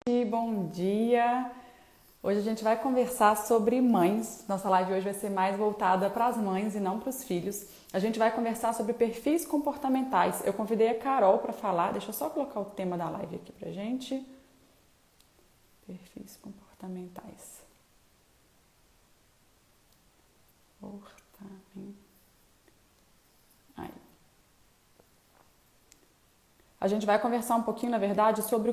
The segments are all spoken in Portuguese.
Bom dia! Hoje a gente vai conversar sobre mães. Nossa live hoje vai ser mais voltada para as mães e não para os filhos. A gente vai conversar sobre perfis comportamentais. Eu convidei a Carol para falar. Deixa eu só colocar o tema da live aqui pra gente. Perfis comportamentais. Aí. A gente vai conversar um pouquinho, na verdade, sobre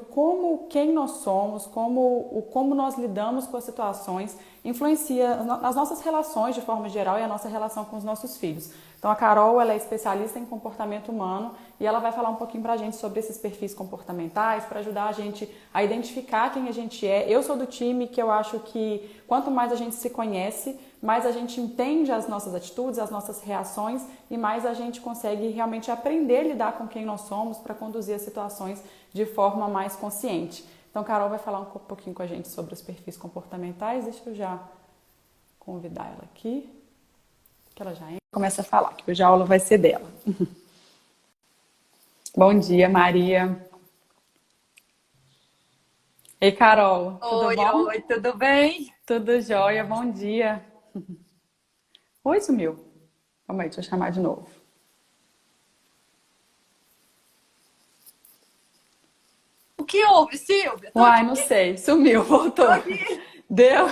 quem nós somos, como nós lidamos com as situações, influencia nas nossas relações de forma geral e a nossa relação com os nossos filhos. Então a Carol, ela é especialista em comportamento humano e ela vai falar um pouquinho pra gente sobre esses perfis comportamentais, para ajudar a gente a identificar quem a gente é. Eu sou do time que eu acho que quanto mais a gente se conhece, mais a gente entende as nossas atitudes, as nossas reações e mais a gente consegue realmente aprender a lidar com quem nós somos para conduzir as situações de forma mais consciente. Então, Carol vai falar um pouquinho com a gente sobre os perfis comportamentais. Deixa eu já convidar ela aqui, que ela já começa a falar, que hoje a aula vai ser dela. Bom dia, Maria. Ei, Carol, tudo Oi, bom? oi, tudo bem? Tudo jóia, bom dia. Oi, sumiu. Calma aí, deixa eu chamar de novo. O que houve, Silvia? Tô Uai, aqui, não sei, sumiu, tô voltou. aqui, Deu?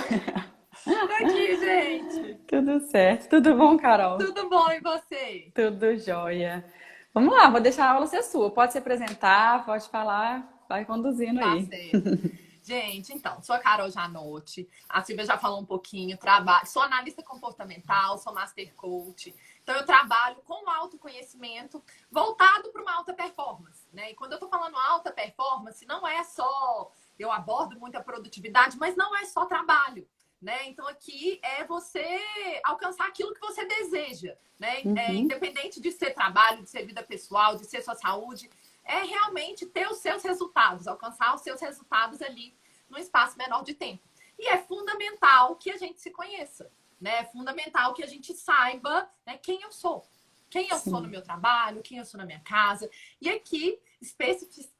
tô aqui, gente. Tudo certo. Tudo bom, Carol? Tudo bom e você? Tudo jóia. Vamos lá, vou deixar a aula ser sua. Pode se apresentar, pode falar, vai conduzindo Tá aí. certo. Gente, então, sou a Carol Janotti, a Silvia já falou um pouquinho, trabalho, sou analista comportamental, sou master coach. Então, eu trabalho com autoconhecimento voltado para uma alta performance, né? E quando eu tô falando alta performance, não é só, eu abordo muita produtividade, mas não é só trabalho, né? Então, aqui é você alcançar aquilo que você deseja, né? Uhum, Independente de ser trabalho, de ser vida pessoal, de ser sua saúde, é realmente ter os seus resultados, alcançar os seus resultados ali num espaço menor de tempo. E é fundamental que a gente se conheça, né? É fundamental que a gente saiba, né, quem eu sou. Quem eu sou no sim. meu trabalho, quem eu sou na minha casa. E aqui,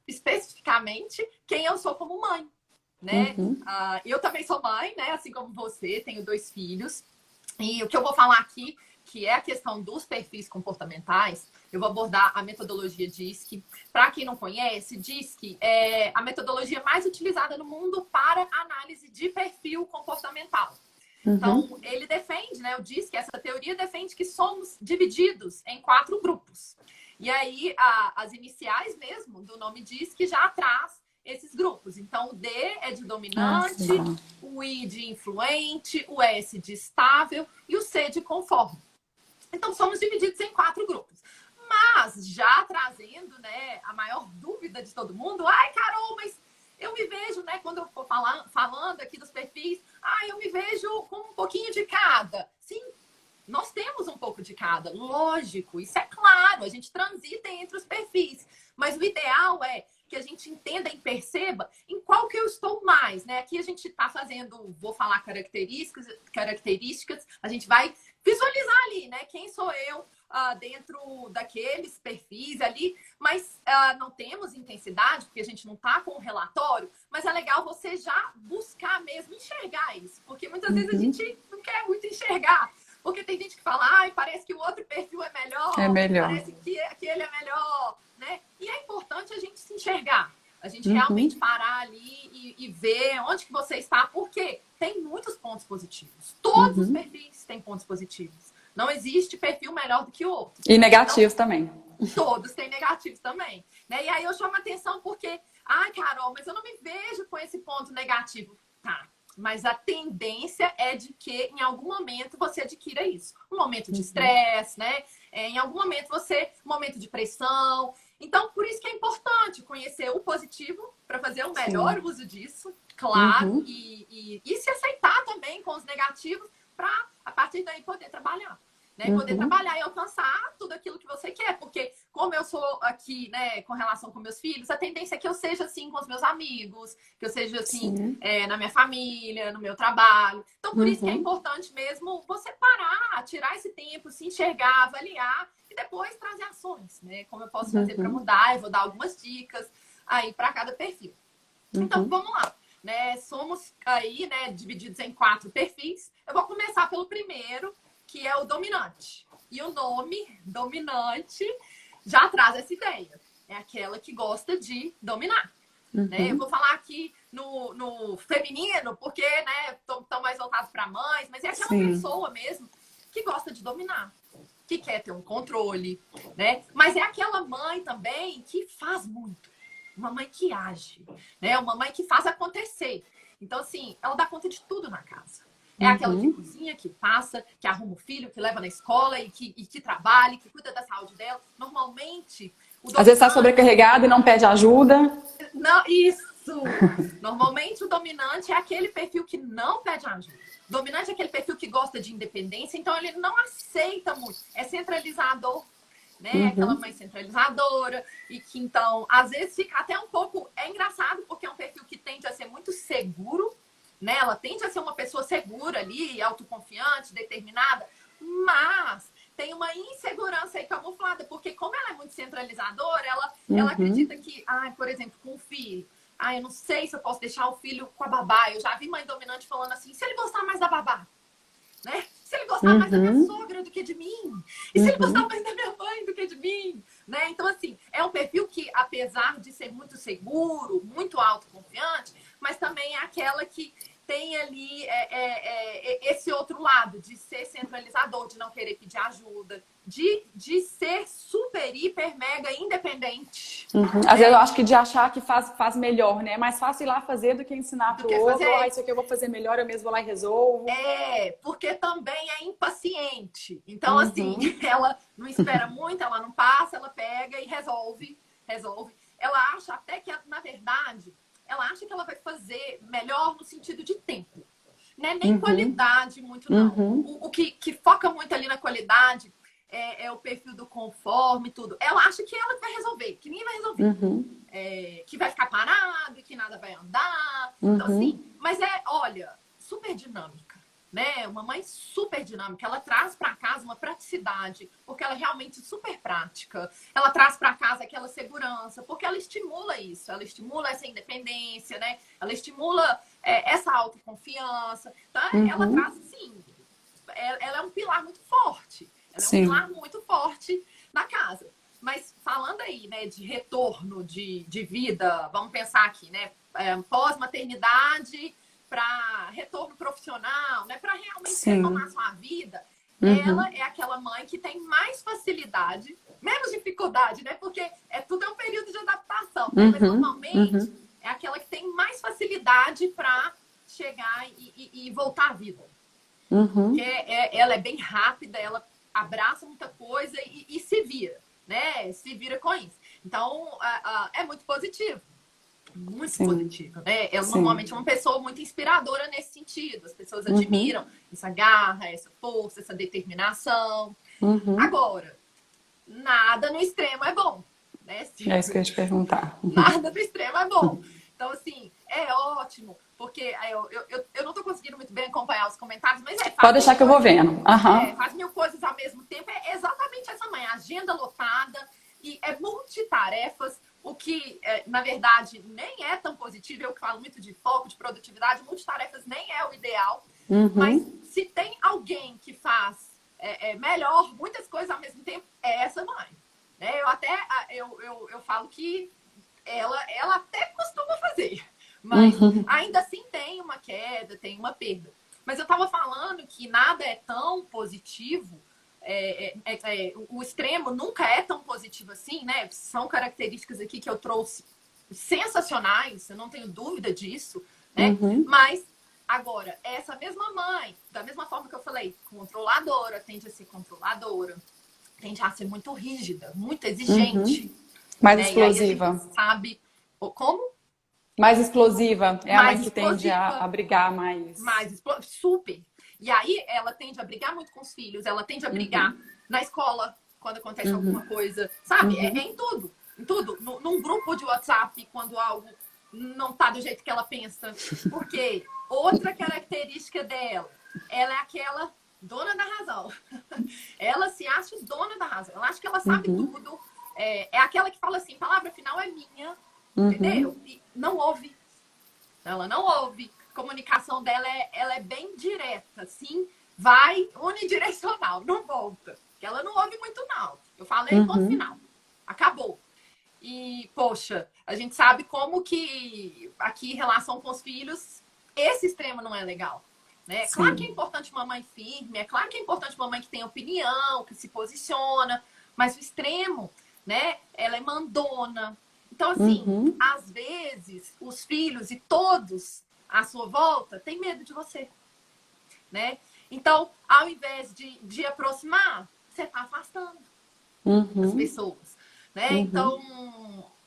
especificamente, quem eu sou como mãe, né? Uhum, Eu também sou mãe, né? Assim como você, tenho 2 filhos. E o que eu vou falar aqui, que é a questão dos perfis comportamentais, eu vou abordar a metodologia DISC. Para quem não conhece, DISC é a metodologia mais utilizada no mundo para análise de perfil comportamental. uhum, Então, ele defende, né? O DISC, essa teoria defende que somos divididos em 4 grupos. E aí, as iniciais mesmo do nome DISC já traz esses grupos. Então, o D é de ah, dominante, sim. o I de influente, o S de estável e o C de conforme. Então, somos divididos em 4 grupos. Mas, já trazendo, né, a maior dúvida de todo mundo, ai, Carol, mas eu me vejo, né, quando eu for falando aqui dos perfis, eu me vejo com um pouquinho de cada. Sim, nós temos um pouco de cada, lógico, isso é claro, a gente transita entre os perfis, mas o ideal é que a gente entenda e perceba em qual que eu estou mais, né? Aqui a gente está fazendo, vou falar características, a gente vai visualizar ali, né? Quem sou eu dentro daqueles perfis ali, mas não temos intensidade, porque a gente não está com o relatório, mas é legal você já buscar mesmo enxergar isso, porque muitas vezes a Uhum, gente não quer muito enxergar. Porque tem gente que fala, parece que o outro perfil é é melhor, melhor. parece que ele é melhor, né? E é importante a gente se enxergar, a gente realmente Uhum, parar ali e ver onde que você está, porque tem muitos pontos positivos. Todos os uhum. perfis têm pontos positivos. Não existe perfil melhor do que o outro. E Então, negativos também. todos têm negativos também. Né? E aí eu chamo a atenção porque, Carol, mas eu não me vejo com esse ponto negativo. Tá, mas a tendência é de que em algum momento você adquira isso. Um momento de Uhum, estresse, né? Em algum momento um momento de pressão. Então, por isso que é importante conhecer o positivo para fazer o melhor sim. uso disso, claro, Uhum, e se aceitar também com os negativos para, a partir daí, poder trabalhar. Né, e poder uhum, trabalhar e alcançar tudo aquilo que você quer. Porque, como eu sou aqui, né, com relação com meus filhos, a tendência é que eu seja assim com os meus amigos, que eu seja assim sim. na minha família, no meu trabalho. Então, por isso que é Uhum, importante mesmo você parar, tirar esse tempo, se enxergar, avaliar e depois trazer ações, né? Como eu posso fazer para uhum. mudar, eu vou dar algumas dicas aí para cada perfil. Então, vamos lá. Né? Somos aí, né, divididos em 4 perfis. Eu vou começar pelo primeiro, que é o dominante. E o nome dominante já traz essa ideia. É aquela que gosta de dominar. Né? Eu vou falar aqui no feminino, porque né, estão mais voltados para mães, mas é aquela pessoa mesmo que gosta de dominar, que quer ter um controle, né? Mas é aquela mãe também que faz muito. Uma mãe que age, né? Uma mãe que faz acontecer. Então, assim, ela dá conta de tudo na casa. É aquela que cozinha, que passa, que arruma o filho, que leva na escola e que trabalha, que cuida da saúde dela. Normalmente, às vezes está sobrecarregado e não pede ajuda. Não, isso! Normalmente, o dominante é aquele perfil que não pede ajuda. O dominante é aquele perfil que gosta de independência, então ele não aceita muito. É centralizador, né? Aquela mãe centralizadora e que, então, às vezes fica até um pouco... É engraçado porque é um perfil que tende a ser muito seguro, né? Ela tende a ser uma pessoa segura ali, autoconfiante, determinada, mas tem uma insegurança aí camuflada, porque como ela é muito centralizadora, ela acredita que, por exemplo, com o filho, eu não sei se eu posso deixar o filho com a babá. Eu já vi mãe dominante falando assim, se ele gostar mais da babá, né? Se ele gostar mais da minha sogra do que de mim? E se ele gostar mais da minha mãe do que de mim? Né? Então, assim, é um perfil que, apesar de ser muito seguro, muito autoconfiante, mas também é aquela que tem ali esse outro lado, de ser centralizador, de não querer pedir ajuda, de ser super, hiper, mega independente. Às vezes eu acho que de achar que faz melhor, né? É mais fácil ir lá fazer do que ensinar pro outro. Isso aqui eu vou fazer melhor, eu mesmo vou lá e resolvo. Porque também é impaciente. Então, assim, ela não espera muito, ela não passa, ela pega e resolve. Ela acha até que, na verdade, ela acha que ela vai fazer melhor no sentido de tempo. Né? Nem qualidade muito, não. O que foca muito ali na qualidade é o perfil do conforme e tudo. Ela acha que ela vai resolver, que ninguém vai resolver. Que vai ficar parado, que nada vai andar. Então, assim, mas olha, super dinâmica. Né? Uma mãe super dinâmica. Ela traz para casa uma praticidade, porque ela é realmente super prática. Ela traz para casa aquela segurança, porque ela estimula isso. Ela estimula essa independência, né? Ela estimula essa autoconfiança. Tá? Ela traz, sim, ela é um pilar muito forte. Ela é um pilar muito forte na casa. Mas falando aí, né, de retorno de vida, vamos pensar aqui, né? Pós-maternidade para retorno profissional, né? Para realmente retomar sua vida, ela é aquela mãe que tem mais facilidade, menos dificuldade, né? Porque tudo é um período de adaptação, né? Mas normalmente é aquela que tem mais facilidade para chegar e voltar à vida. Porque ela é bem rápida, ela abraça muita coisa e se vira, né? Se vira com isso. Então, é muito positivo. Muito positivo, né? Ela normalmente é uma pessoa muito inspiradora nesse sentido. As pessoas admiram essa garra, essa força, essa determinação. Agora, nada no extremo é bom, né? É isso que eu ia te perguntar. Nada no extremo é bom. Então, assim, é ótimo, porque eu não tô conseguindo muito bem acompanhar os comentários, mas pode deixar que eu vou vendo. Faz 1000 coisas ao mesmo tempo. É exatamente essa mãe. Agenda lotada e é multitarefas. O que, na verdade, nem é tão positivo. Eu que falo muito de foco, de produtividade. Multitarefas nem é o ideal. Mas se tem alguém que faz melhor muitas coisas ao mesmo tempo, é essa mãe. Né? Eu falo que ela até costuma fazer. Mas ainda assim tem uma queda, tem uma perda. Mas eu estava falando que nada é tão positivo. O extremo nunca é tão positivo assim, né? São características aqui que eu trouxe sensacionais, eu não tenho dúvida disso, né? Mas, agora, essa mesma mãe, da mesma forma que eu falei, controladora, tende a ser controladora, tende a ser muito rígida, muito exigente. Mais né? explosiva. E aí a gente sabe como? Mais explosiva. É a mãe que tende explosiva. a brigar mais. Super. E aí ela tende a brigar muito com os filhos, ela tende a brigar na escola, quando acontece alguma coisa, sabe? É em tudo. Em tudo. Num grupo de WhatsApp, quando algo não tá do jeito que ela pensa. Porque outra característica dela, ela é aquela dona da razão. Ela se acha dona da razão. Ela acha que ela sabe tudo. É aquela que fala assim, palavra final é minha. Entendeu? E não ouve. Ela não ouve. A comunicação dela ela é bem direta, assim, vai unidirecional, não volta. Ela não ouve muito, não. Eu falei, ponto final. Acabou. E, poxa, a gente sabe como que aqui em relação com os filhos, esse extremo não é legal. Né? Claro que é importante uma mãe firme, é claro que é importante uma mãe que tem opinião, que se posiciona, mas o extremo, né? Ela é mandona. Então, assim, às vezes, os filhos e todos à sua volta têm medo de você, né? Então, ao invés de aproximar, você está afastando as pessoas, né? Então,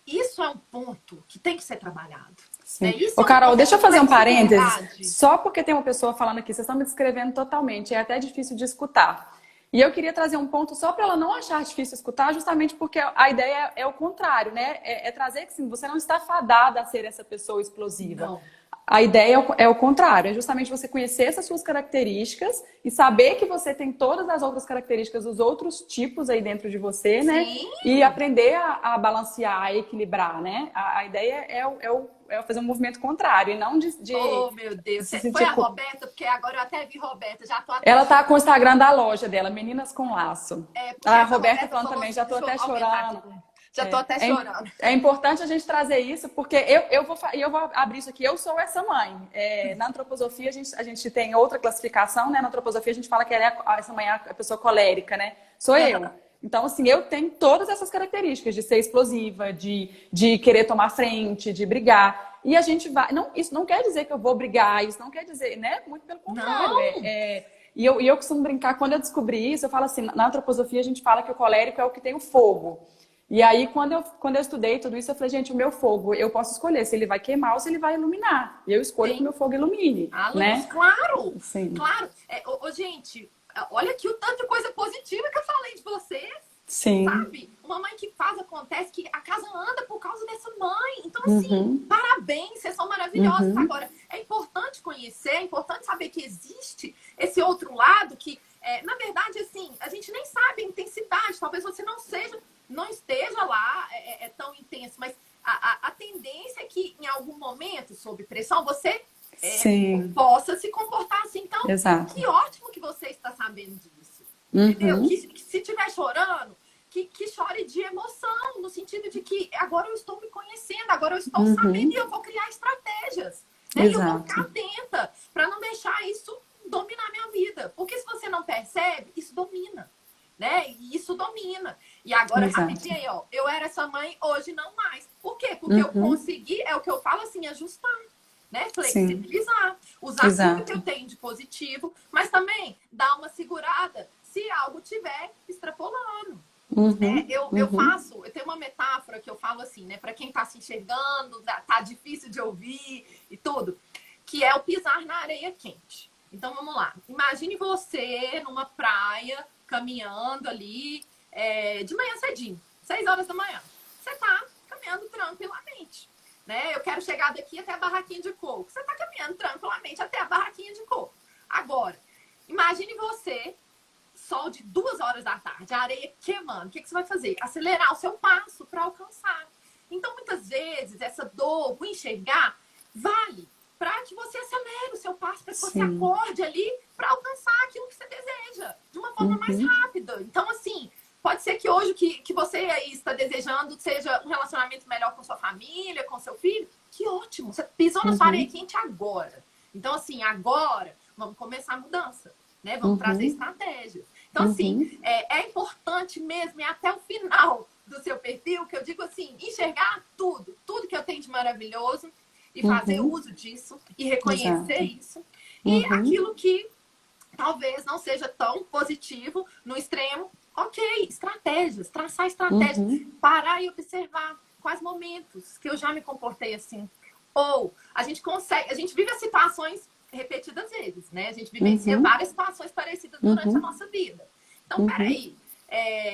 isso é um ponto que tem que ser trabalhado. Sim. Ô, Carol, deixa eu fazer um parênteses. Só porque tem uma pessoa falando aqui, vocês estão me descrevendo totalmente, é até difícil de escutar. E eu queria trazer um ponto só para ela não achar difícil escutar, justamente porque a ideia é o contrário, né? É trazer que assim, você não está fadada a ser essa pessoa explosiva. Não. A ideia é o contrário, é justamente você conhecer essas suas características e saber que você tem todas as outras características dos outros tipos aí dentro de você, né? Sim. E aprender a balancear, a equilibrar, né? A ideia é fazer um movimento contrário e não de oh, meu Deus. Foi a Roberta, porque agora eu até vi Roberta, já tô até Ela tá com o Instagram da loja dela, Meninas com Laço. A Roberta falando também, já tô até chorando. Já tô até chorando. É importante a gente trazer isso, porque eu vou abrir isso aqui. Eu sou essa mãe. Na antroposofia, a gente tem outra classificação, né? Na antroposofia, a gente fala que essa mãe é a pessoa colérica, né? Sou eu. Então, assim, eu tenho todas essas características de ser explosiva, de querer tomar frente, de brigar. E a gente vai... Não, isso não quer dizer que eu vou brigar, isso não quer dizer, né? Muito pelo contrário. E eu costumo brincar, quando eu descobri isso, eu falo assim, na antroposofia a gente fala que o colérico é o que tem o fogo. E aí, quando eu estudei tudo isso, eu falei, gente, o meu fogo, eu posso escolher se ele vai queimar ou se ele vai iluminar. E eu escolho que o meu fogo ilumine. A luz, né? Claro! Sim. Claro! Gente, olha aqui o tanto de coisa positiva que eu falei de vocês. Sim. Sabe? Uma mãe que faz, acontece, que a casa anda por causa dessa mãe. Então, assim, parabéns, vocês são maravilhosos. Agora, é importante conhecer, é importante saber que existe esse outro lado que, na verdade, assim, a gente nem sabe a intensidade. Talvez você não esteja lá tão intenso, mas a tendência é que em algum momento, sob pressão, você possa se comportar assim. Então, exato. Que ótimo que você está sabendo disso. Entendeu? Que se estiver chorando, que chore de emoção, no sentido de que agora eu estou me conhecendo, agora eu estou sabendo e eu vou criar estratégias. Né? E eu vou ficar atenta para não deixar isso dominar minha vida. Porque se você não percebe, isso domina. Né? E isso domina. E agora, rapidinho aí, ó. Eu era essa mãe, hoje não mais. Por quê? Porque eu consegui, é o que eu falo assim, ajustar. Né? Flexibilizar. Usar tudo que eu tenho de positivo, mas também dar uma segurada se algo estiver extrapolando. Eu tenho uma metáfora que eu falo assim, né? Para quem tá se enxergando, tá difícil de ouvir e tudo, que é o pisar na areia quente. Então, vamos lá. Imagine você numa praia, caminhando ali, de manhã cedinho, 6 horas da manhã. Você tá caminhando tranquilamente, né? Eu quero chegar daqui até a barraquinha de coco. Você tá caminhando tranquilamente até a barraquinha de coco. Agora, imagine você, sol de 2 horas da tarde, a areia queimando. O que você vai fazer? Acelerar o seu passo para alcançar. Então, muitas vezes, essa dor, o enxergar, vale para que você acelere o seu passo, para que você acorde ali para alcançar aquilo que você deseja de uma forma mais rápida. Então, assim, pode ser que hoje o que você aí está desejando seja um relacionamento melhor com sua família, com seu filho. Que ótimo! Você pisou na sua areia quente agora. Então, assim, agora vamos começar a mudança, né? Vamos trazer estratégias. Então, assim, é importante mesmo, até o final do seu perfil, que eu digo assim, enxergar tudo que eu tenho de maravilhoso e fazer uso disso e reconhecer isso. E aquilo que talvez não seja tão positivo no extremo, estratégias, traçar estratégias, parar e observar quais momentos que eu já me comportei assim. Ou a gente vive as situações repetidas vezes, né? A gente vivencia várias situações parecidas durante a nossa vida. Então, peraí,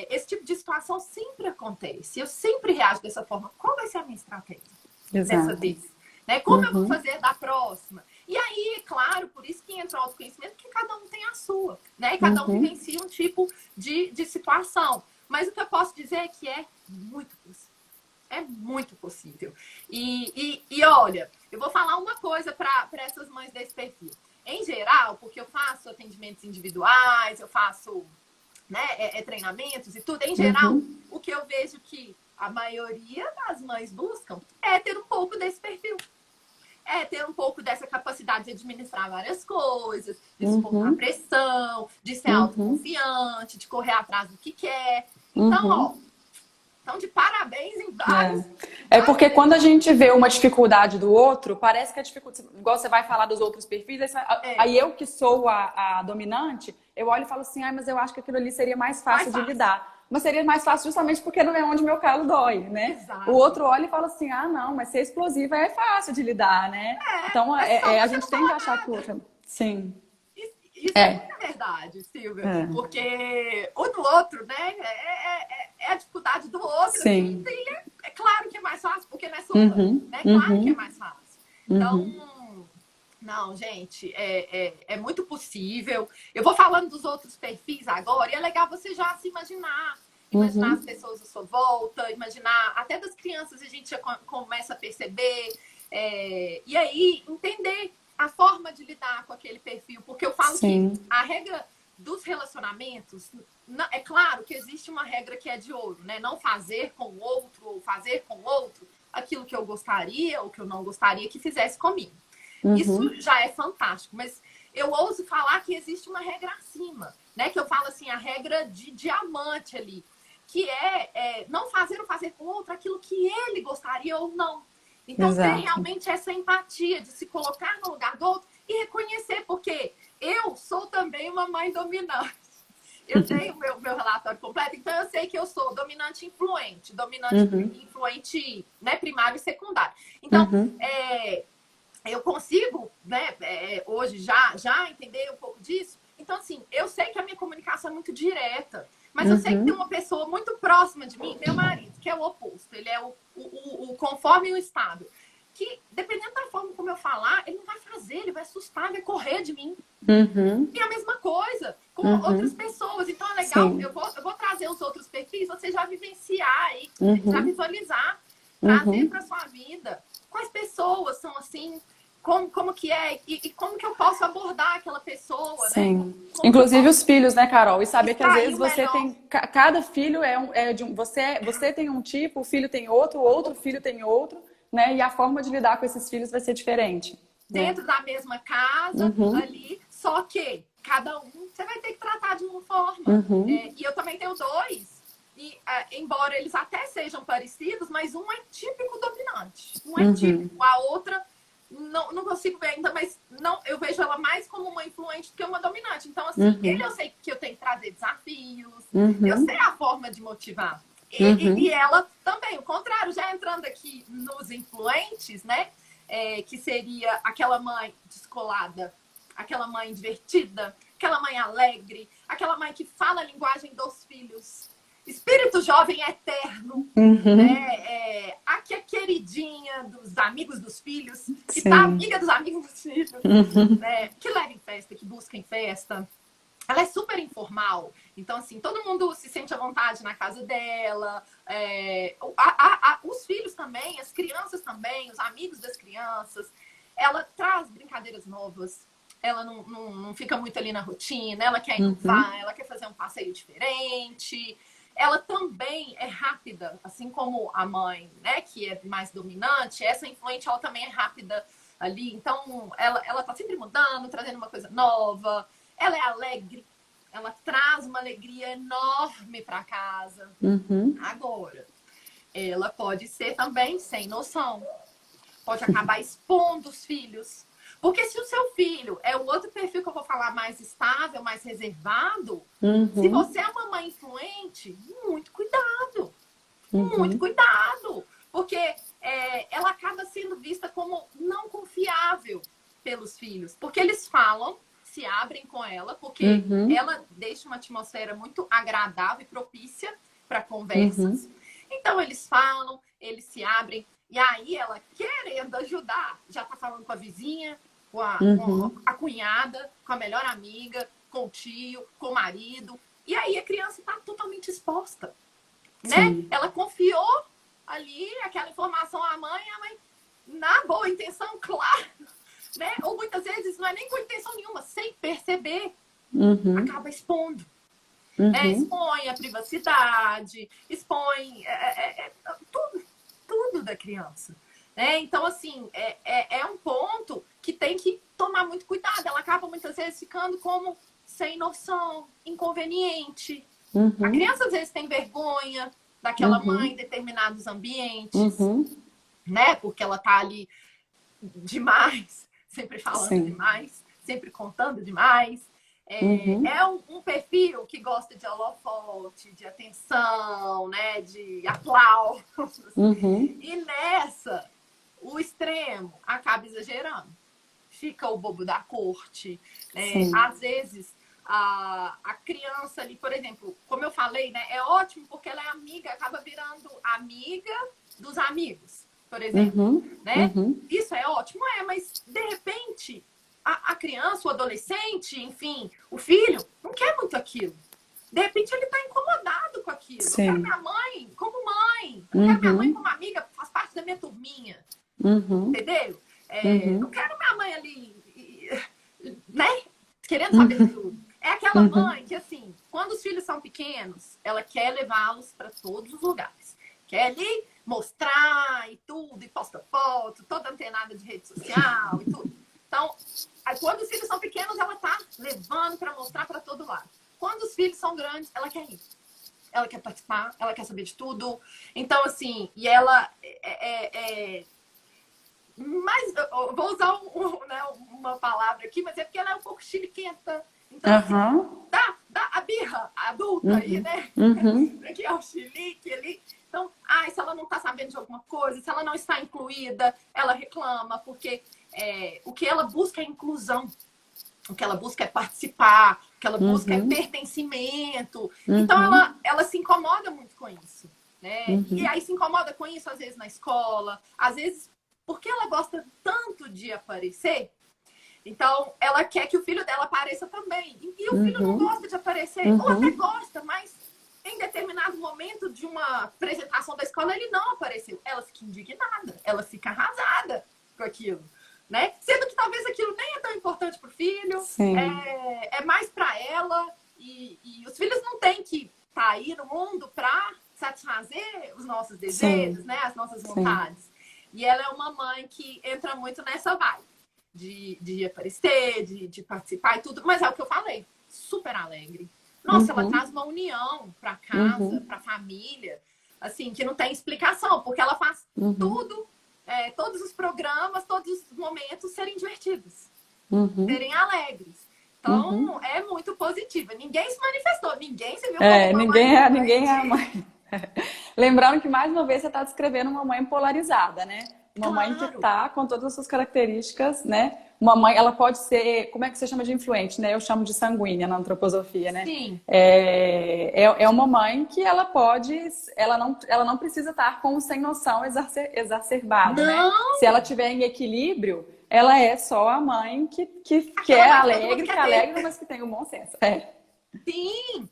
esse tipo de situação sempre acontece. Eu sempre reajo dessa forma. Qual vai ser a minha estratégia dessa vez? Né? Como eu vou fazer da próxima? E aí, claro, por isso que entra o autoconhecimento, porque cada um tem a sua, né? E cada um vivencia um tipo de situação. Mas o que eu posso dizer é que é muito possível. É muito possível. E olha, eu vou falar uma coisa para essas mães desse perfil? Em geral, porque eu faço atendimentos individuais, eu faço, né, treinamentos e tudo, em geral, o que eu vejo que a maioria das mães buscam é ter um pouco desse perfil. É ter um pouco dessa capacidade de administrar várias coisas, de suportar pressão, de ser autoconfiante, de correr atrás do que quer. Então, ó, então de parabéns em vários. Porque quando a gente vê uma dificuldade do outro, parece que a dificuldade, igual você vai falar dos outros perfis, aí eu que sou a dominante, eu olho e falo assim, mas eu acho que aquilo ali seria mais fácil de lidar. Mas seria mais fácil justamente porque não é onde meu calo dói, né? Exato. O outro olha e fala assim, não, mas ser explosiva é fácil de lidar, né? Então a gente tem que achar que o outro... Sim. Isso é muita verdade, Silvia. Porque o do outro, né? É a dificuldade do outro. Sim. E é claro que é mais fácil, porque não é sua, né? Claro que é mais fácil. Então, não, gente, é muito possível. Eu vou falando dos outros perfis agora, e é legal você já se imaginar. Imaginar as pessoas à sua volta, imaginar até das crianças a gente já começa a perceber. E aí, entender a forma de lidar com aquele perfil. Porque eu falo que a regra dos relacionamentos, é claro que existe uma regra que é de ouro, né? Não fazer com o outro ou fazer com o outro aquilo que eu gostaria ou que eu não gostaria que fizesse comigo. Isso já é fantástico, mas eu ouso falar que existe uma regra acima, né? Que eu falo assim, a regra de diamante ali, que é não fazer ou fazer com o outro aquilo que ele gostaria ou não. Então, ter realmente essa empatia de se colocar no lugar do outro e reconhecer, porque eu sou também uma mãe dominante. Eu tenho meu relatório completo, então eu sei que eu sou dominante influente, influente, né, primário e secundário. Então, eu consigo, né, hoje já entender um pouco disso. Então, assim, eu sei que a minha comunicação é muito direta. Mas eu sei que tem uma pessoa muito próxima de mim, meu marido, que é o oposto. Ele é o conforme e o estável. Que, dependendo da forma como eu falar, ele não vai fazer, ele vai assustar, vai correr de mim. E a mesma coisa com outras pessoas. Então é legal, eu vou trazer os outros perfis, você já vivenciar aí, já visualizar, trazer para sua vida. Quais pessoas são assim... Como que é e como que eu posso abordar aquela pessoa, Sim. né? Inclusive os filhos, né, Carol? E saber que às vezes você melhor. tem... Cada filho é de um... Você tem um tipo, o filho tem outro, o outro filho tem outro, né? E a forma de lidar com esses filhos vai ser diferente. Dentro da mesma casa, ali, só que cada um você vai ter que tratar de uma forma. E eu também tenho dois. E, embora eles até sejam parecidos, mas um é típico dominante. Um é típico, a outra... Não consigo ver ainda, mas não, eu vejo ela mais como uma influente do que uma dominante. Então, assim, ele eu sei que eu tenho que trazer desafios, eu sei a forma de motivar. E ela também, o contrário, já entrando aqui nos influentes, né? Que seria aquela mãe descolada, aquela mãe divertida, aquela mãe alegre, aquela mãe que fala a linguagem dos filhos. Espírito jovem eterno, né? Aqui é queridinha dos amigos dos filhos, que tá amiga dos amigos dos filhos, né? Que leva em festa, que busca em festa. Ela é super informal, então assim, todo mundo se sente à vontade na casa dela. Os filhos também, as crianças também, os amigos das crianças. Ela traz brincadeiras novas. Ela não fica muito ali na rotina, ela quer inovar, ela quer fazer um passeio diferente. Ela também é rápida, assim como a mãe, né, que é mais dominante, essa influente, ela também é rápida ali. Então, ela tá sempre mudando, trazendo uma coisa nova. Ela é alegre, ela traz uma alegria enorme para casa. Agora, ela pode ser também sem noção. Pode acabar expondo os filhos. Porque se o seu filho é o outro perfil que eu vou falar mais estável, mais reservado, se você é uma mãe influente, muito cuidado. Muito cuidado. Porque ela acaba sendo vista como não confiável pelos filhos. Porque eles falam, se abrem com ela, porque ela deixa uma atmosfera muito agradável e propícia para conversas. Então eles falam, eles se abrem. E aí ela, querendo ajudar, já tá falando com a vizinha, com a cunhada, com a melhor amiga, com o tio, com o marido. E aí a criança está totalmente exposta, né? Ela confiou ali aquela informação à mãe, e a mãe, na boa intenção, claro, né? Ou é nem com intenção nenhuma, sem perceber, acaba expondo. Expõe a privacidade, expõe tudo da criança. Então, assim, é um ponto que tem que tomar muito cuidado. Ela acaba muitas vezes ficando como sem noção, inconveniente. A criança às vezes tem vergonha daquela mãe em determinados ambientes, né? Porque ela tá ali demais, sempre falando demais, sempre contando demais. É um perfil que gosta de holofote, de atenção, né? De aplausos. E nessa, o extremo acaba exagerando. Fica o bobo da corte. Às vezes, a criança ali, por exemplo, como eu falei, né? É ótimo porque ela é amiga, acaba virando amiga dos amigos, por exemplo. Né? Isso é ótimo, mas de repente a criança, o adolescente, enfim, o filho, não quer muito aquilo. De repente ele está incomodado com aquilo. Eu quero minha mãe como mãe. Eu quero minha mãe como amiga, faz parte da minha turminha. Entendeu? Não quero minha mãe ali, né? Querendo saber de tudo. É aquela mãe que, assim, quando os filhos são pequenos, ela quer levá-los para todos os lugares. Quer ali mostrar e tudo, e posta foto, toda antenada de rede social e tudo. Então, quando os filhos são pequenos, ela tá levando para mostrar para todo lado. Quando os filhos são grandes, ela quer ir. Ela quer participar, ela quer saber de tudo. Então, assim, e ela mas eu vou usar né, uma palavra aqui, mas é porque ela é um pouco chiliquenta. Então, assim, dá a birra adulta aí, né? Que é o chilique ali. Então, se ela não tá sabendo de alguma coisa, se ela não está incluída, ela reclama, porque o que ela busca é inclusão. O que ela busca é participar, o que ela busca é pertencimento. Então, ela se incomoda muito com isso. Né? E aí se incomoda com isso, às vezes, na escola. Às vezes, porque ela gosta tanto de aparecer, então ela quer que o filho dela apareça também. E o filho não gosta de aparecer, ou até gosta, mas em determinado momento de uma apresentação da escola, ele não apareceu. Ela fica indignada, ela fica arrasada com aquilo. Né? Sendo que talvez aquilo nem é tão importante para o filho, é mais para ela, e os filhos não têm que estar aí no mundo para satisfazer os nossos desejos, né? As nossas vontades. E ela é uma mãe que entra muito nessa vibe de aparecer, de participar e tudo, mas é o que eu falei, super alegre. Nossa, ela traz uma união para casa, para família, assim, que não tem explicação, porque ela faz tudo. Todos os programas, todos os momentos serem divertidos, serem alegres. Então, é muito positiva. Ninguém se manifestou, ninguém se viu como uma mãe. Ninguém é a mãe. Lembrando que, mais uma vez, você está descrevendo uma mãe polarizada, né? Uma mãe que está com todas as suas características, né? Uma mãe, ela pode ser, como é que você chama de influente, né? Eu chamo de sanguínea na antroposofia, né? Sim. É uma mãe que ela pode, ela não precisa estar com o sem noção exacerbado, né? Se ela estiver em equilíbrio, ela é só a mãe que é alegre, mas que tem um bom senso. Sim.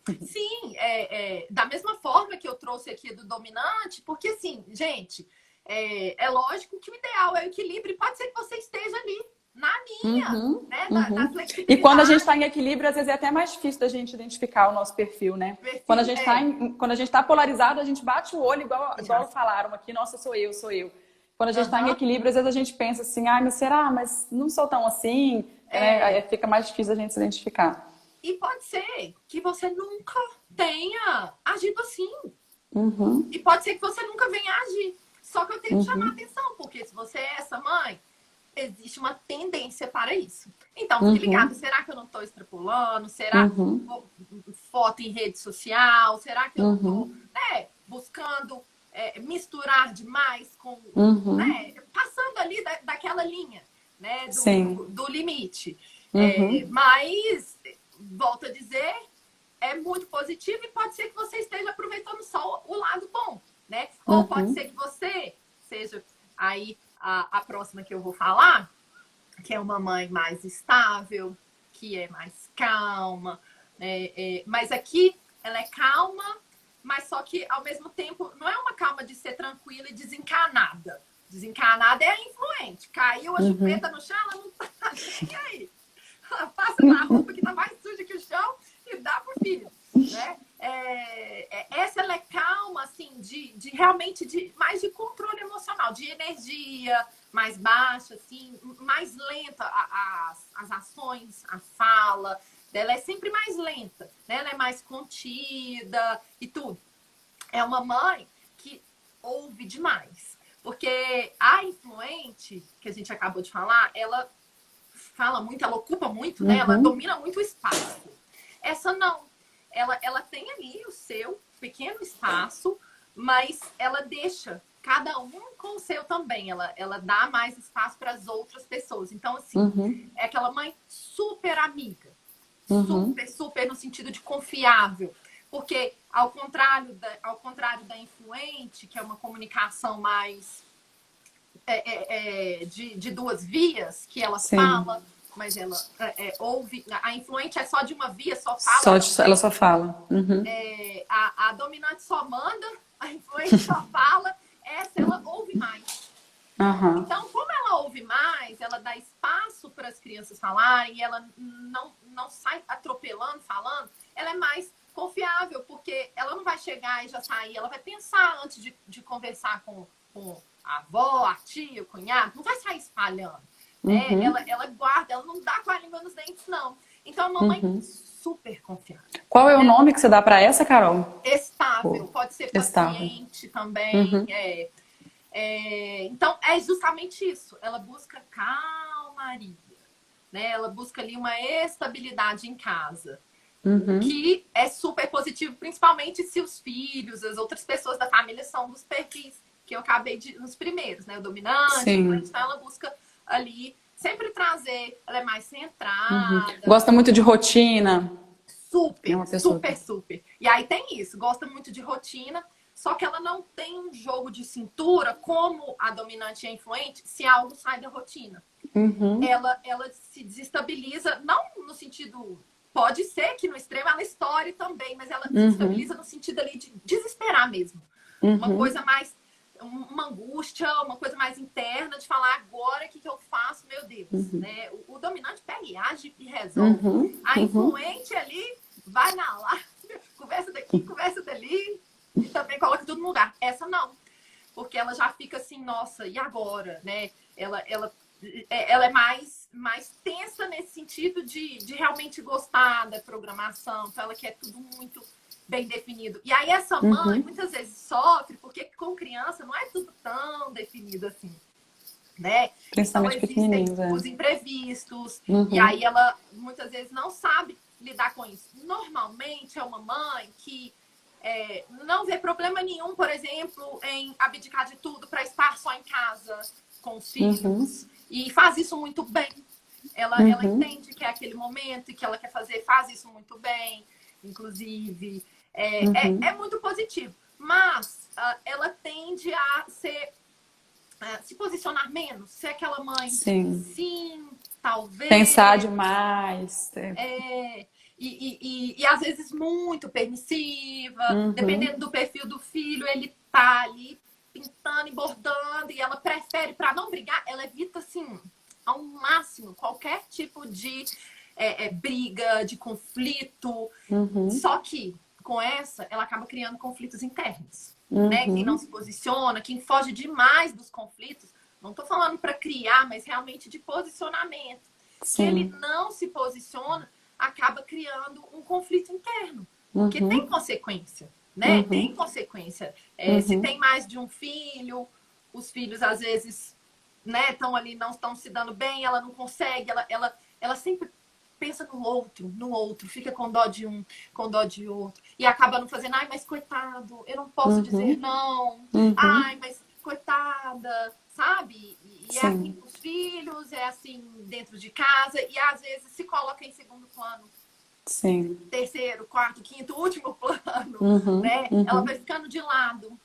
Da mesma forma que eu trouxe aqui do dominante, porque assim, gente, é lógico que o ideal é o equilíbrio, e pode ser que você esteja ali na linha, né? Na flexibilidade. E quando a gente está em equilíbrio, às vezes é até mais difícil da gente identificar o nosso perfil, né? Quando a gente está polarizado, a gente bate o olho, igual falaram aqui, nossa, sou eu. Quando a gente está em equilíbrio, às vezes a gente pensa assim, mas será? Mas não sou tão assim. Aí fica mais difícil a gente se identificar. E pode ser que você nunca tenha agido assim. E pode ser que você nunca venha agir. Só que eu tenho que chamar a atenção, porque se você é essa mãe, existe uma tendência para isso. Então, fique ligado. Será que eu não estou extrapolando? Será que foto em rede social? Será que eu não estou buscando misturar demais com... né, passando ali daquela linha, né, do limite. Mas, volto a dizer, é muito positivo e pode ser que você esteja aproveitando só o lado bom, né? Ou pode ser que você seja aí a próxima que eu vou falar, que é uma mãe mais estável, que é mais calma, mas aqui ela é calma, mas só que ao mesmo tempo não é uma calma de ser tranquila e desencanada. Desencanada é a influente. Caiu a chupeta no chão, ela não tá nem aí. na roupa que tá mais suja que o chão e dá pro filho, né? Essa ela é calma, assim, de realmente mais de controle emocional, de energia mais baixa, assim, mais lenta as ações, a fala dela é sempre mais lenta, né? Ela é mais contida e tudo. É uma mãe que ouve demais. Porque a influente, que a gente acabou de falar, ela fala muito, ela ocupa muito, né? Ela domina muito o espaço. Essa não. Ela tem ali o seu pequeno espaço, mas ela deixa cada um com o seu também. Ela dá mais espaço para as outras pessoas. Então, assim, é aquela mãe super amiga. Super, super no sentido de confiável. Porque, ao contrário da influente, que é uma comunicação mais de duas vias, que ela fala, mas ela ouve. A influente é só de uma via, só fala. Ela só fala. A dominante só manda, a influente só fala. Essa ela ouve mais. Então, como ela ouve mais, ela dá espaço para as crianças falarem e ela não sai atropelando, falando, ela é mais confiável, porque ela não vai chegar e já sair, ela vai pensar antes de conversar com a avó, a tia, o cunhado, não vai sair espalhando. Né? Ela guarda, ela não dá com a língua nos dentes, não. Então, a mamãe super confiável. Qual é o nome que você dá para essa, Carol? Estável, pode ser paciente também. Então, é justamente isso. Ela busca calmaria, né? Ela busca ali uma estabilidade em casa. Que é super positivo, principalmente se os filhos, as outras pessoas da família são dos perfis que eu acabei nos primeiros, né? O dominante, então ela busca ali sempre trazer, ela é mais centrada. Gosta muito de rotina. Super. E aí tem isso, gosta muito de rotina, só que ela não tem um jogo de cintura como a dominante e a influente se algo sai da rotina. Ela se desestabiliza, não no sentido... Pode ser que no extremo ela estoure também, mas ela se desestabiliza no sentido ali de desesperar mesmo. Uma coisa mais... Uma angústia, uma coisa mais interna de falar agora o que eu faço, meu Deus. Né? O dominante pega e age e resolve. A influente ali vai na live, conversa daqui, conversa dali e também coloca tudo no lugar. Essa não. Porque ela já fica assim, nossa, e agora? Né? Ela é mais tensa nesse sentido de realmente gostar da programação. Então ela quer tudo muito bem definido. E aí essa mãe muitas vezes sofre porque com criança não é tudo tão definido assim, né? Principalmente então pequenininhos, os imprevistos e aí ela muitas vezes não sabe lidar com isso. Normalmente é uma mãe que não vê problema nenhum, por exemplo, em abdicar de tudo para estar só em casa com os filhos e faz isso muito bem. Ela entende que é aquele momento e que ela quer fazer, faz isso muito bem, inclusive. É muito positivo. Mas ela tende a se posicionar menos. Ser aquela mãe, sim, talvez. Pensar demais. E às vezes muito permissiva. Dependendo do perfil do filho, ele tá ali pintando e bordando. E ela prefere, para não brigar, ela evita, assim, ao máximo, qualquer tipo de briga, de conflito. Só que com essa, ela acaba criando conflitos internos. Né? Quem não se posiciona, quem foge demais dos conflitos, não estou falando para criar, mas realmente de posicionamento. Se ele não se posiciona, acaba criando um conflito interno. Porque tem consequência, né? Tem consequência. Se tem mais de um filho, os filhos às vezes, né, estão ali, não estão se dando bem, ela não consegue, ela sempre pensa no outro, fica com dó de um, com dó de outro. E acaba não fazendo, ai, mas coitado, eu não posso dizer não. Ai, mas coitada, sabe? E é assim com os filhos, é assim dentro de casa, e às vezes se coloca em segundo plano. Terceiro, quarto, quinto, último plano, né? Ela vai ficando de lado.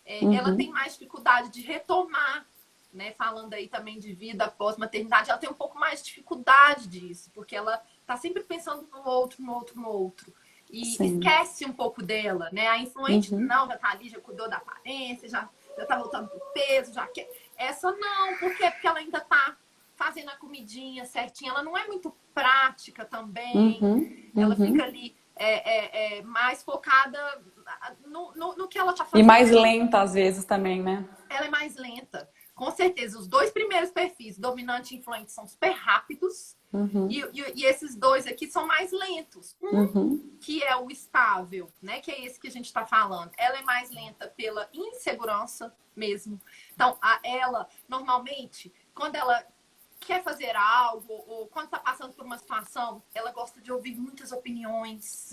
Ela tem mais dificuldade de retomar, né, falando aí também de vida após maternidade, ela tem um pouco mais de dificuldade disso, porque ela tá sempre pensando no outro. E esquece um pouco dela, né? A influente, não, já tá ali, já cuidou da aparência, já tá voltando pro peso, já quer. Essa não, por quê? Porque ela ainda tá fazendo a comidinha certinha. Ela não é muito prática também. Ela fica ali mais focada no que ela tá fazendo. E mais lenta, às vezes, também, né? Ela é mais lenta. Com certeza, os dois primeiros perfis, dominante e influente, são super rápidos. E esses dois aqui são mais lentos. Que é o estável, né? Que é esse que a gente está falando. Ela é mais lenta pela insegurança mesmo. Então, ela, normalmente, quando ela quer fazer algo, ou quando está passando por uma situação, ela gosta de ouvir muitas opiniões.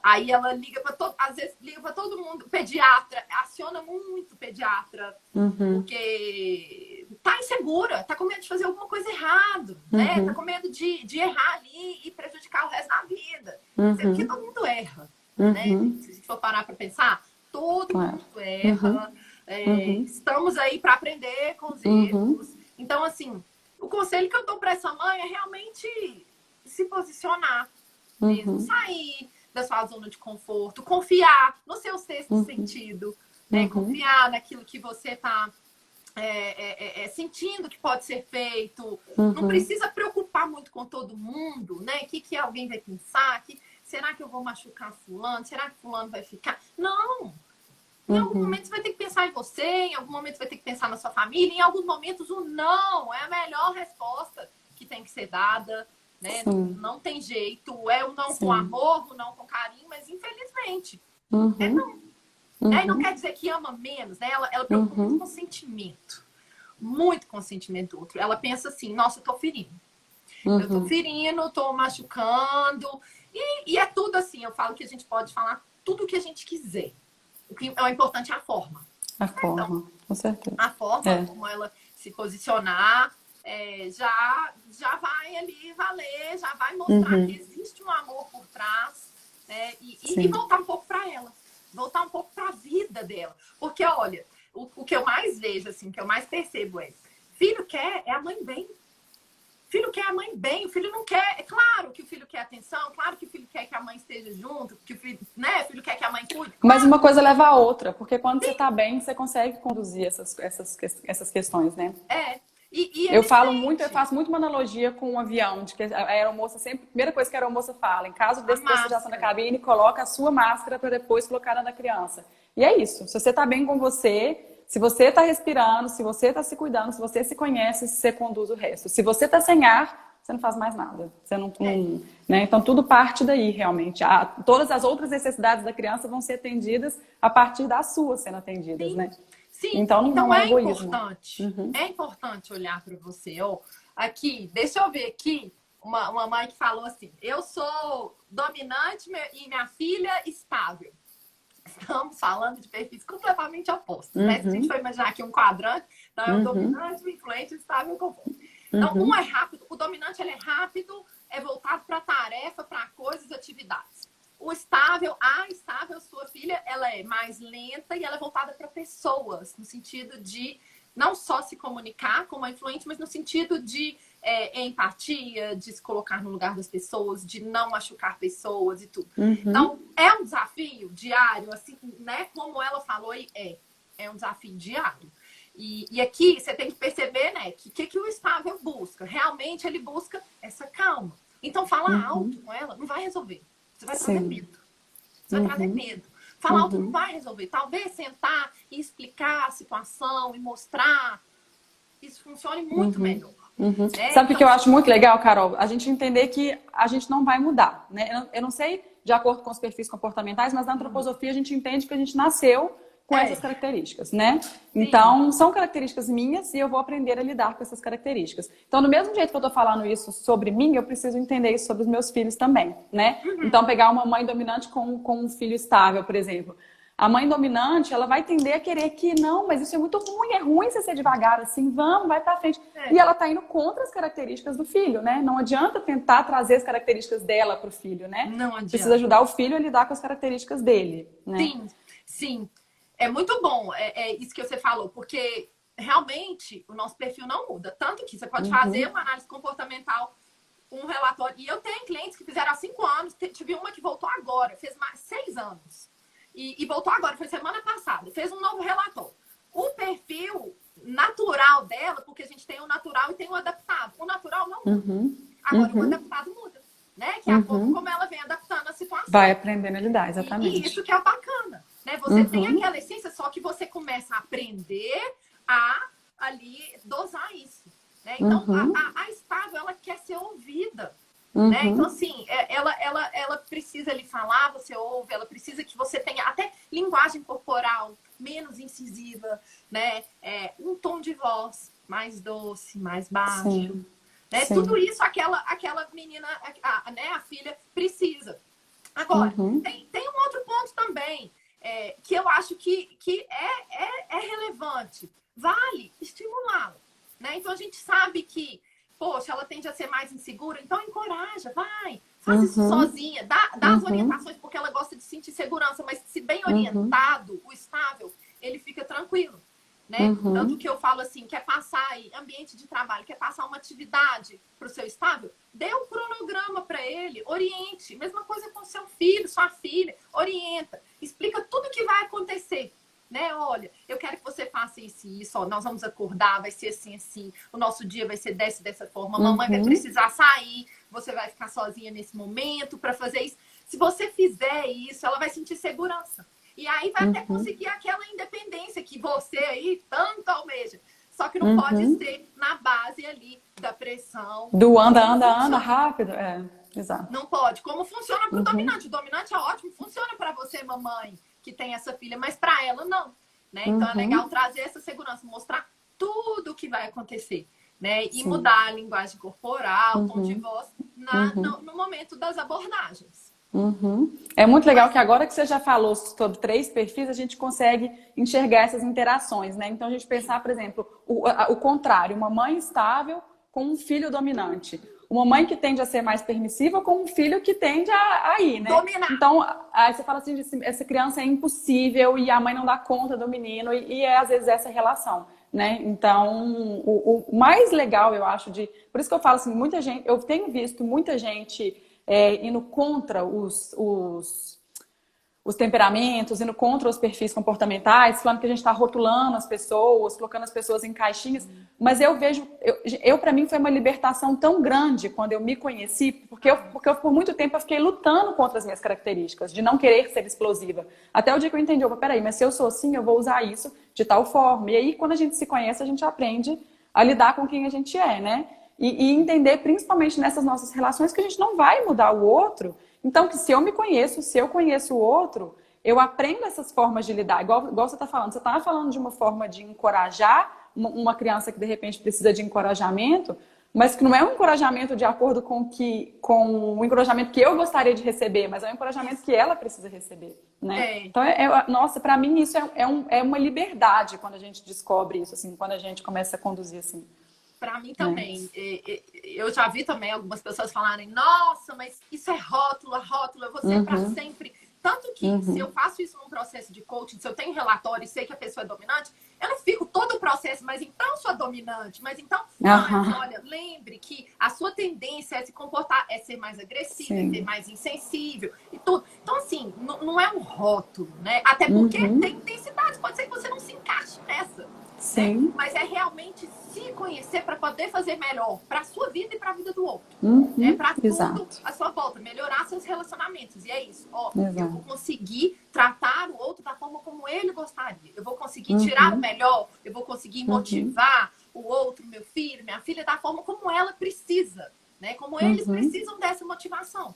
Aí ela liga para todo, às vezes liga para todo mundo, pediatra, aciona muito o pediatra, porque tá insegura, tá com medo de fazer alguma coisa errado, né? Tá com medo de errar ali e prejudicar o resto da vida. Porque todo mundo erra, né? Se a gente for parar para pensar, todo mundo erra. Estamos aí para aprender com os erros. Então, assim, o conselho que eu dou para essa mãe é realmente se posicionar mesmo, sair da sua zona de conforto, confiar no seu sexto sentido, né? Confiar naquilo que você está sentindo que pode ser feito. Não precisa preocupar muito com todo mundo, né? O que alguém vai pensar? Será que eu vou machucar fulano? Será que fulano vai ficar? Não! Em algum momento você vai ter que pensar em você, em algum momento você vai ter que pensar na sua família, em alguns momentos o não é a melhor resposta que tem que ser dada, né? Não tem jeito, é o não com amor, o não com carinho, mas infelizmente é não. Né? E não quer dizer que ama menos, né? Ela preocupa muito com sentimento. Muito com o sentimento do outro. Ela pensa assim, nossa, eu tô ferindo. Eu tô ferindo, tô machucando. E é tudo assim, eu falo que a gente pode falar tudo o que a gente quiser. O que é importante é a forma. A forma, então, com certeza. A forma como ela se posicionar já vai ali valer, já vai mostrar que existe um amor por trás, né? E voltar um pouco para ela. Voltar um pouco para a vida dela. Porque, olha, o que eu mais vejo, assim, o que eu mais percebo filho quer a mãe bem. Filho quer a mãe bem, o filho não quer. É claro que o filho quer atenção, claro que o filho quer que a mãe esteja junto, que o filho, né, o filho quer que a mãe cuide. Claro. Mas uma coisa leva a outra, porque quando você tá bem, você consegue conduzir essas questões, né? Eu faço muito uma analogia com um avião, de que a aeromoça sempre, a primeira coisa que a aeromoça fala, em caso de precisação da cabine, coloca a sua máscara para depois colocar na da criança. E é isso, se você tá bem com você, se você está respirando, se você está se cuidando, se você se conhece, você conduz o resto. Se você está sem ar, você não faz mais nada. Você não, né? Então, tudo parte daí, realmente. Todas as outras necessidades da criança vão ser atendidas a partir das suas sendo atendidas, né? Sim. Então, não é egoísmo. Importante. É importante olhar para você. Aqui, deixa eu ver aqui, uma mãe que falou assim, eu sou dominante e minha filha estável. Estamos falando de perfis completamente opostos, né? Se a gente for imaginar aqui um quadrante, então é o dominante, o influente, o estável e o conforto. Então, um é rápido, o dominante ele é rápido, é voltado para tarefa, para coisas, atividades. O estável, sua filha, ela é mais lenta e ela é voltada para pessoas, no sentido de não só se comunicar como a influente, mas no sentido de empatia, de se colocar no lugar das pessoas, de não machucar pessoas e tudo. Então, é um desafio diário, assim, né? Como ela falou, é um desafio diário. E aqui você tem que perceber, né, que o estável busca. Realmente ele busca essa calma. Então, falar alto com ela não vai resolver. Você vai trazer medo. Você vai trazer medo. Falar alto não vai resolver. Talvez sentar e explicar a situação e mostrar, isso funcione muito melhor. Sabe o que eu acho muito legal, Carol? A gente entender que a gente não vai mudar, né? Eu não sei de acordo com os perfis comportamentais, mas na antroposofia a gente entende que a gente nasceu com essas características, né? Então, são características minhas e eu vou aprender a lidar com essas características. Então, do mesmo jeito que eu tô falando isso sobre mim, eu preciso entender isso sobre os meus filhos também, né? Então, pegar uma mãe dominante com um filho estável, por exemplo. A mãe dominante, ela vai tender a querer que, não, mas isso é muito ruim, é ruim você ser devagar assim, vamos, vai pra frente. E ela tá indo contra as características do filho, né? Não adianta tentar trazer as características dela pro filho, né? Não adianta. Precisa ajudar o filho a lidar com as características dele, né? Sim. É muito bom, isso que você falou, porque realmente o nosso perfil não muda. Tanto que você pode fazer uma análise comportamental, um relatório. E eu tenho clientes que fizeram há 5 anos, tive uma que voltou agora, fez mais 6 anos. E voltou agora, foi semana passada, fez um novo relatório. O perfil natural dela, porque a gente tem o natural e tem o adaptado. O natural não muda. Uhum. Agora, o Uhum. adaptado muda, né? Que é a forma como ela vem adaptando a situação. Vai aprendendo a lidar, E exatamente. isso que é bacana, né? Você tem aquela essência, só que você começa a aprender a ali dosar isso, né? Então, a estável, ela quer ser ouvida, né? Então, assim, ela precisa lhe falar, você ouve, ela precisa que você tenha até linguagem corporal menos incisiva, né? Um tom de voz mais doce, mais baixo. Sim. Né? Sim. Tudo isso aquela menina, né, a filha, precisa. Agora, tem um outro ponto também, que eu acho que é relevante. Vale estimulá-la. Né? Então, a gente sabe que, poxa, ela tende a ser mais insegura, então encoraja, vai, faz isso sozinha, dá as orientações, porque ela gosta de sentir segurança, mas se bem orientado, o estável, ele fica tranquilo. Né? Tanto que eu falo assim, quer passar aí, ambiente de trabalho, quer passar uma atividade para o seu estável, dê um cronograma para ele, oriente. Mesma coisa com seu filho, sua filha, orienta, explica tudo o que vai acontecer. Né? Olha, eu quero que você faça isso e isso, ó, nós vamos acordar, vai ser assim, assim, o nosso dia vai ser dessa forma, a mamãe vai precisar sair, você vai ficar sozinha nesse momento para fazer isso. Se você fizer isso, ela vai sentir segurança. E aí vai até conseguir aquela independência que você aí tanto almeja. Só que não pode ser na base ali da pressão. Do anda rápido. Exato. Não pode. Como funciona para o dominante. O dominante é ótimo, funciona para você, mamãe, que tem essa filha, mas para ela não. Né? Então é legal trazer essa segurança, mostrar tudo o que vai acontecer. Né? E mudar a linguagem corporal, o tom de voz no momento das abordagens. É muito legal que agora que você já falou sobre 3 perfis, a gente consegue enxergar essas interações, né? Então a gente pensar, por exemplo, o contrário, uma mãe estável com um filho dominante. Uma mãe que tende a ser mais permissiva com um filho que tende a ir, né? Dominar. Então, aí você fala assim, essa criança é impossível e a mãe não dá conta do menino e às vezes essa relação, né? Então, o mais legal, eu acho, por isso que eu falo assim, muita gente, eu tenho visto muita gente indo contra os temperamentos, indo contra os perfis comportamentais, falando que a gente está rotulando as pessoas, colocando as pessoas em caixinhas. Mas eu vejo, para mim foi uma libertação tão grande quando eu me conheci, porque eu por muito tempo eu fiquei lutando contra as minhas características, de não querer ser explosiva. Até o dia que eu entendi, peraí, mas se eu sou assim, eu vou usar isso de tal forma. E aí, quando a gente se conhece, a gente aprende a lidar com quem a gente é, né? E entender, principalmente nessas nossas relações, que a gente não vai mudar o outro. Então, que se eu me conheço, se eu conheço o outro, eu aprendo essas formas de lidar. Igual você está falando. Você está falando de uma forma de encorajar uma criança que, de repente, precisa de encorajamento, mas que não é um encorajamento de acordo com o encorajamento que eu gostaria de receber, mas é um encorajamento que ela precisa receber, né? Então, nossa, para mim isso é uma liberdade quando a gente descobre isso, assim, quando a gente começa a conduzir assim. Para mim também. Eu já vi também algumas pessoas falarem, nossa, mas isso é rótulo, eu vou ser para sempre. Tanto que se eu faço isso num processo de coaching, se eu tenho relatório e sei que a pessoa é dominante, eu não fico todo o processo, mas então sua dominante, mas então, olha, lembre que a sua tendência é se comportar, é ser mais agressiva, é ser mais insensível e tudo. Então, assim, não é um rótulo, né? Até porque tem intensidade, pode ser que você não se encaixe nessa. Sim. Né? Mas é realmente se conhecer para poder fazer melhor para a sua vida e para a vida do outro. Para tudo à sua volta, melhorar seus relacionamentos. E é isso. Eu vou conseguir tratar o outro da forma como ele gostaria. Eu vou conseguir tirar o melhor. Eu vou conseguir motivar o outro, meu filho, minha filha, da forma como ela precisa. Né? Como eles precisam dessa motivação.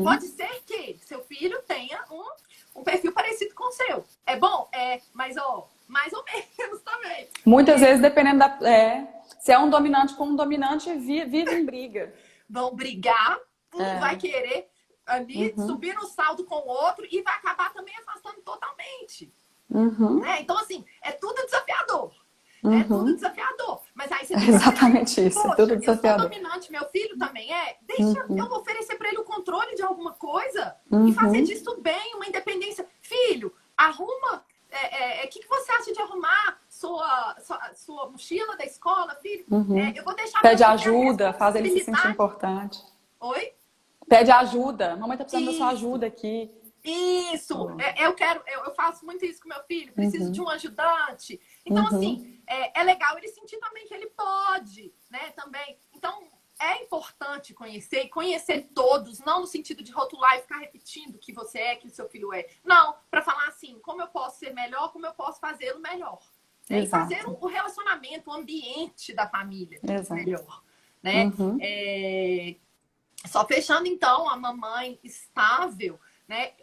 Pode ser que seu filho tenha um perfil parecido com o seu. É bom? Mas mais ou menos também. Muitas vezes, dependendo se é um dominante com um dominante, vive em briga. Vão brigar, vai querer ali subir no saldo com o outro e vai acabar também afastando totalmente. Né? Então, assim, é tudo desafiador. É tudo desafiador. Mas aí você tem exatamente isso, é tudo desafiador. Eu sou dominante, meu filho também é. Deixa eu oferecer para ele o controle de alguma coisa e fazer disso bem, uma independência. Filho, arruma. O que você acha de arrumar sua mochila da escola, filho? Eu vou deixar. Pede ajuda, faz ele se sentir importante. Oi? Pede ajuda. Mamãe tá precisando da sua ajuda aqui. Isso. Eu faço muito isso com meu filho. Preciso de um ajudante. Então, assim, é legal ele sentir também que ele pode, né? Também. Então, é importante conhecer, e conhecer todos, não no sentido de rotular e ficar repetindo que você é, que o seu filho é. Não, para falar assim, como eu posso ser melhor, como eu posso fazê-lo melhor. Né? E fazer o relacionamento, o ambiente da família melhor. Né? Só fechando, então, a mamãe estável, né?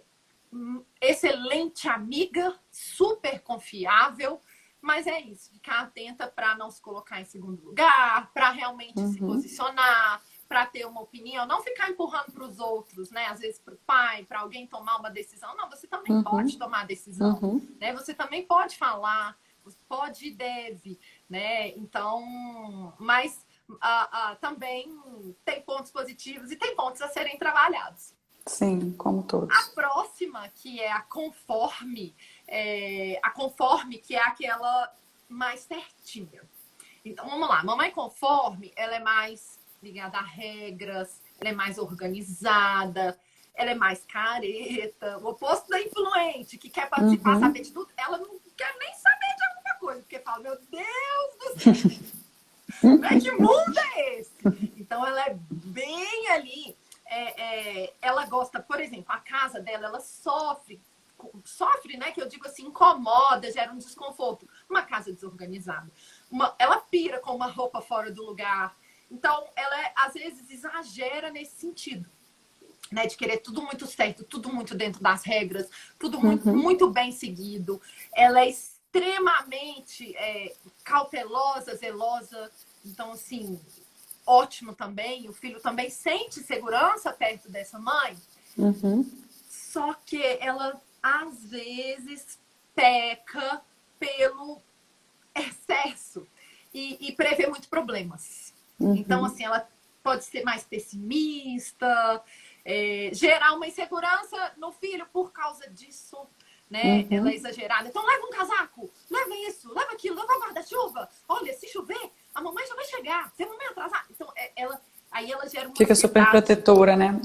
Excelente amiga, super confiável, mas é isso, ficar atenta para não se colocar em segundo lugar, para realmente se posicionar, para ter uma opinião, não ficar empurrando para os outros, né? Às vezes para o pai, para alguém tomar uma decisão. Não, você também pode tomar decisão, né? Você também pode falar, você pode e deve, né? Então, mas também tem pontos positivos e tem pontos a serem trabalhados. Sim, como todos. A próxima, que é a conforme, que é aquela mais certinha. Então, vamos lá. Mamãe conforme, ela é mais ligada a regras, ela é mais organizada, ela é mais careta. O oposto da influente, que quer participar, saber de tudo, ela não quer nem saber de alguma coisa, porque fala, meu Deus do céu, que mundo é esse? Então, ela é bem ali... ela gosta, por exemplo, a casa dela, ela sofre, né? Que eu digo assim, incomoda, gera um desconforto. Uma casa desorganizada. Ela pira com uma roupa fora do lugar. Então, ela às vezes exagera nesse sentido, né? De querer tudo muito certo, tudo muito dentro das regras, tudo muito bem seguido. Ela é extremamente cautelosa, zelosa. Então, assim, ótimo também. O filho também sente segurança perto dessa mãe. Só que ela, às vezes, peca pelo excesso e prevê muitos problemas. Então, assim, ela pode ser mais pessimista, gerar uma insegurança no filho por causa disso, né? Ela é exagerada. Então, leva um casaco, leva isso, leva aquilo, leva um guarda-chuva. Olha, se chover, a mamãe já vai chegar. Se a mamãe atrasar... Então, aí ela gera uma Fica super protetora, né?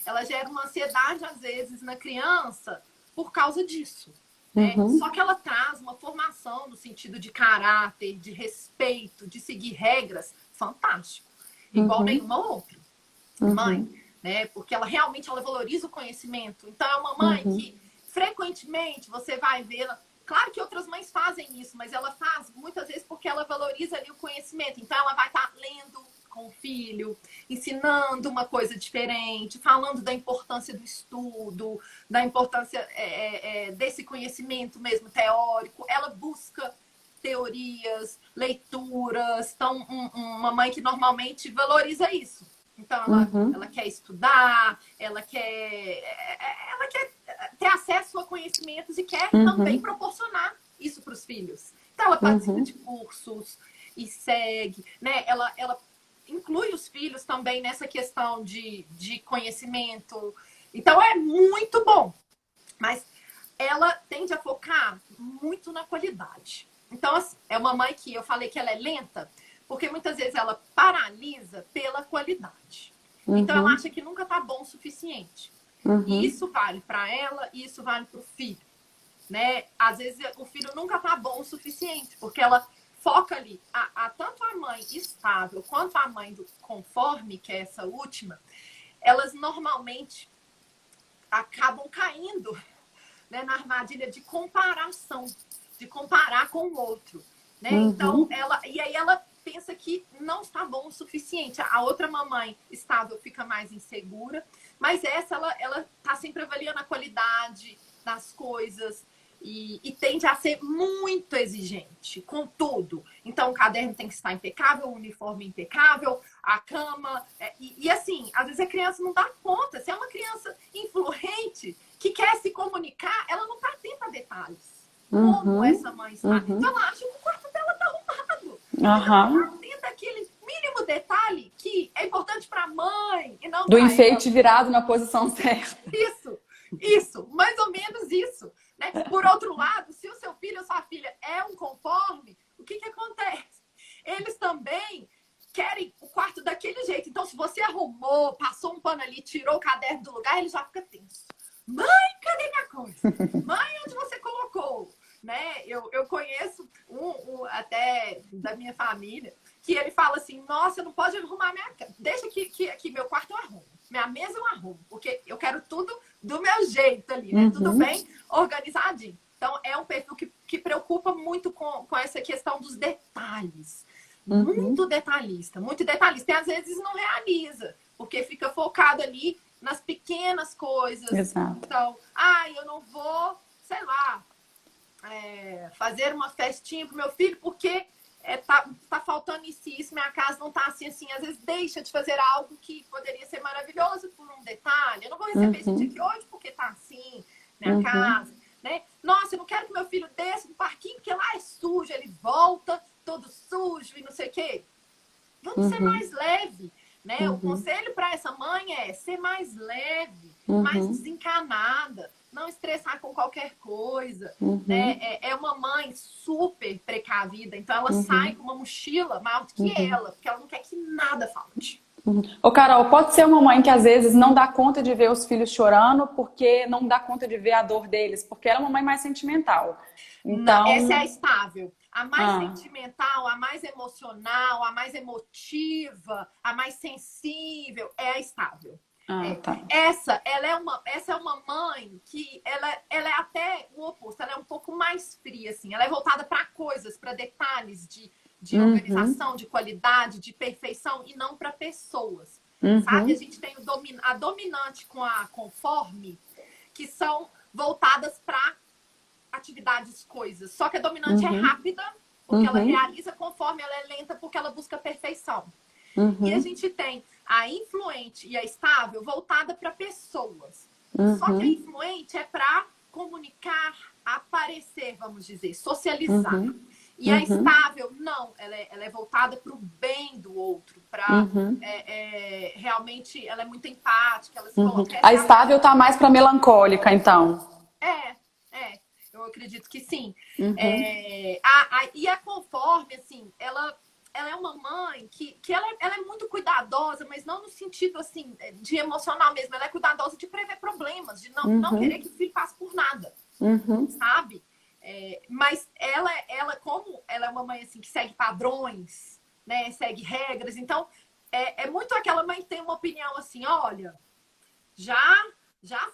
Ela gera uma ansiedade, às vezes, na criança por causa disso. Né? Só que ela traz uma formação no sentido de caráter, de respeito, de seguir regras, fantástico. Igual nenhuma outra mãe. Né? Porque ela realmente valoriza o conhecimento. Então, é uma mãe que, frequentemente, você vai vê-la... Claro que outras mães fazem isso, mas ela faz muitas vezes porque ela valoriza ali o conhecimento. Então, ela vai estar lendo com o filho, ensinando uma coisa diferente, falando da importância do estudo, da importância desse conhecimento mesmo teórico. Ela busca teorias, leituras. Então, uma mãe que normalmente valoriza isso. Então, ela quer estudar, ela quer ter acesso a conhecimentos e quer também proporcionar isso para os filhos. Então, ela participa de cursos e segue, né? Ela inclui os filhos também nessa questão de conhecimento. Então, é muito bom. Mas ela tende a focar muito na qualidade. Então, assim, é uma mãe que eu falei que ela é lenta, porque muitas vezes ela paralisa pela qualidade. Então, ela acha que nunca está bom o suficiente. E isso vale para ela e isso vale para o filho. Né? Às vezes, o filho nunca está bom o suficiente, porque ela foca ali. Tanto a mãe estável quanto a mãe do conforme, que é essa última, elas normalmente acabam caindo, né, na armadilha de comparação, de comparar com o outro. Né? Então, ela pensa que não está bom o suficiente. A outra mamãe estável fica mais insegura, mas essa, ela está sempre avaliando a qualidade das coisas e tende a ser muito exigente com tudo. Então, o caderno tem que estar impecável, o uniforme impecável, a cama. E assim, às vezes a criança não dá conta. Se é uma criança influente que quer se comunicar, ela não está atenta a detalhes. Como essa mãe está. Então, ela acha que o quarto dela está arrumado. Ela atenta aquele mínimo detalhe que é importante para a mãe e não do enfeite virado na posição certa. Isso, mais ou menos isso. Né? Por outro lado, se o seu filho ou sua filha é um conforme, o que acontece? Eles também querem o quarto daquele jeito. Então, se você arrumou, passou um pano ali, tirou o caderno do lugar, ele já fica tenso. Mãe, cadê minha coisa? Mãe, onde você colocou? Né? Eu conheço da minha família, que ele fala assim, nossa, não pode arrumar minha casa. Deixa que meu quarto eu arrumo. Minha mesa eu arrumo. Porque eu quero tudo do meu jeito ali, né? Tudo bem organizadinho. Então, é um perfil que preocupa muito com essa questão dos detalhes. Muito detalhista, muito detalhista. E às vezes não realiza, porque fica focado ali nas pequenas coisas. Exato. Então, eu não vou, sei lá, fazer uma festinha pro meu filho porque tá faltando isso, minha casa não tá assim. Às vezes deixa de fazer algo que poderia ser maravilhoso por um detalhe. Eu não vou receber gente aqui hoje porque tá assim, minha casa, né? Nossa, eu não quero que meu filho desça no parquinho porque lá é sujo, ele volta todo sujo e não sei o quê. Vamos ser mais leve, né? O conselho para essa mãe é ser mais leve, mais desencanada, não estressar com qualquer coisa, né? É uma mãe super precavida, então ela sai com uma mochila maior do que ela, porque ela não quer que nada falte. Ô, Carol, pode ser uma mãe que às vezes não dá conta de ver os filhos chorando porque não dá conta de ver a dor deles, porque ela é uma mãe mais sentimental. Então, essa é a estável. A mais sentimental, a mais emocional, a mais emotiva, a mais sensível é a estável. Tá. Essa é uma mãe que ela é até o oposto, ela é um pouco mais fria, assim. Ela é voltada para coisas, para detalhes de organização, de qualidade, de perfeição e não para pessoas. Sabe? A gente tem a dominante com a conforme, que são voltadas para atividades, coisas. Só que a dominante é rápida, porque ela realiza, conforme ela é lenta, porque ela busca perfeição. E a gente tem a influente e a estável voltada para pessoas. Só que a influente é para comunicar, aparecer, vamos dizer, socializar. E a estável, não, ela é voltada para o bem do outro, para realmente ela é muito empática, ela se coloca. A estável tá mais para melancólica, então. Eu acredito que sim. E a conforme, assim, ela é uma mãe que ela é muito cuidadosa, mas não no sentido, assim, de emocional mesmo. Ela é cuidadosa de prever problemas, de não querer que o filho passe por nada, sabe? Mas como ela é uma mãe, assim, que segue padrões, né? Segue regras. Então, é muito aquela mãe que tem uma opinião, assim, olha, já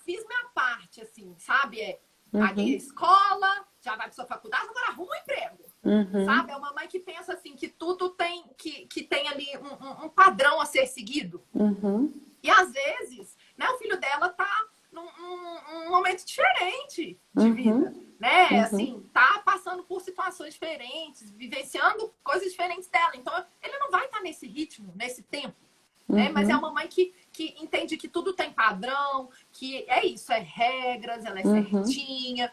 fiz minha parte, assim, sabe? Paguei a escola, já vai para sua faculdade, agora arruma um emprego. Sabe? É uma mãe que pensa assim, que tudo tem, que tem ali um padrão a ser seguido. E às vezes, né, o filho dela tá num momento diferente de vida. Né? Assim, tá passando por situações diferentes, vivenciando coisas diferentes dela. Então, ele não vai estar nesse ritmo, nesse tempo. Né? Mas é uma mãe que entende que tudo tem padrão, que é isso, é regras, ela é certinha.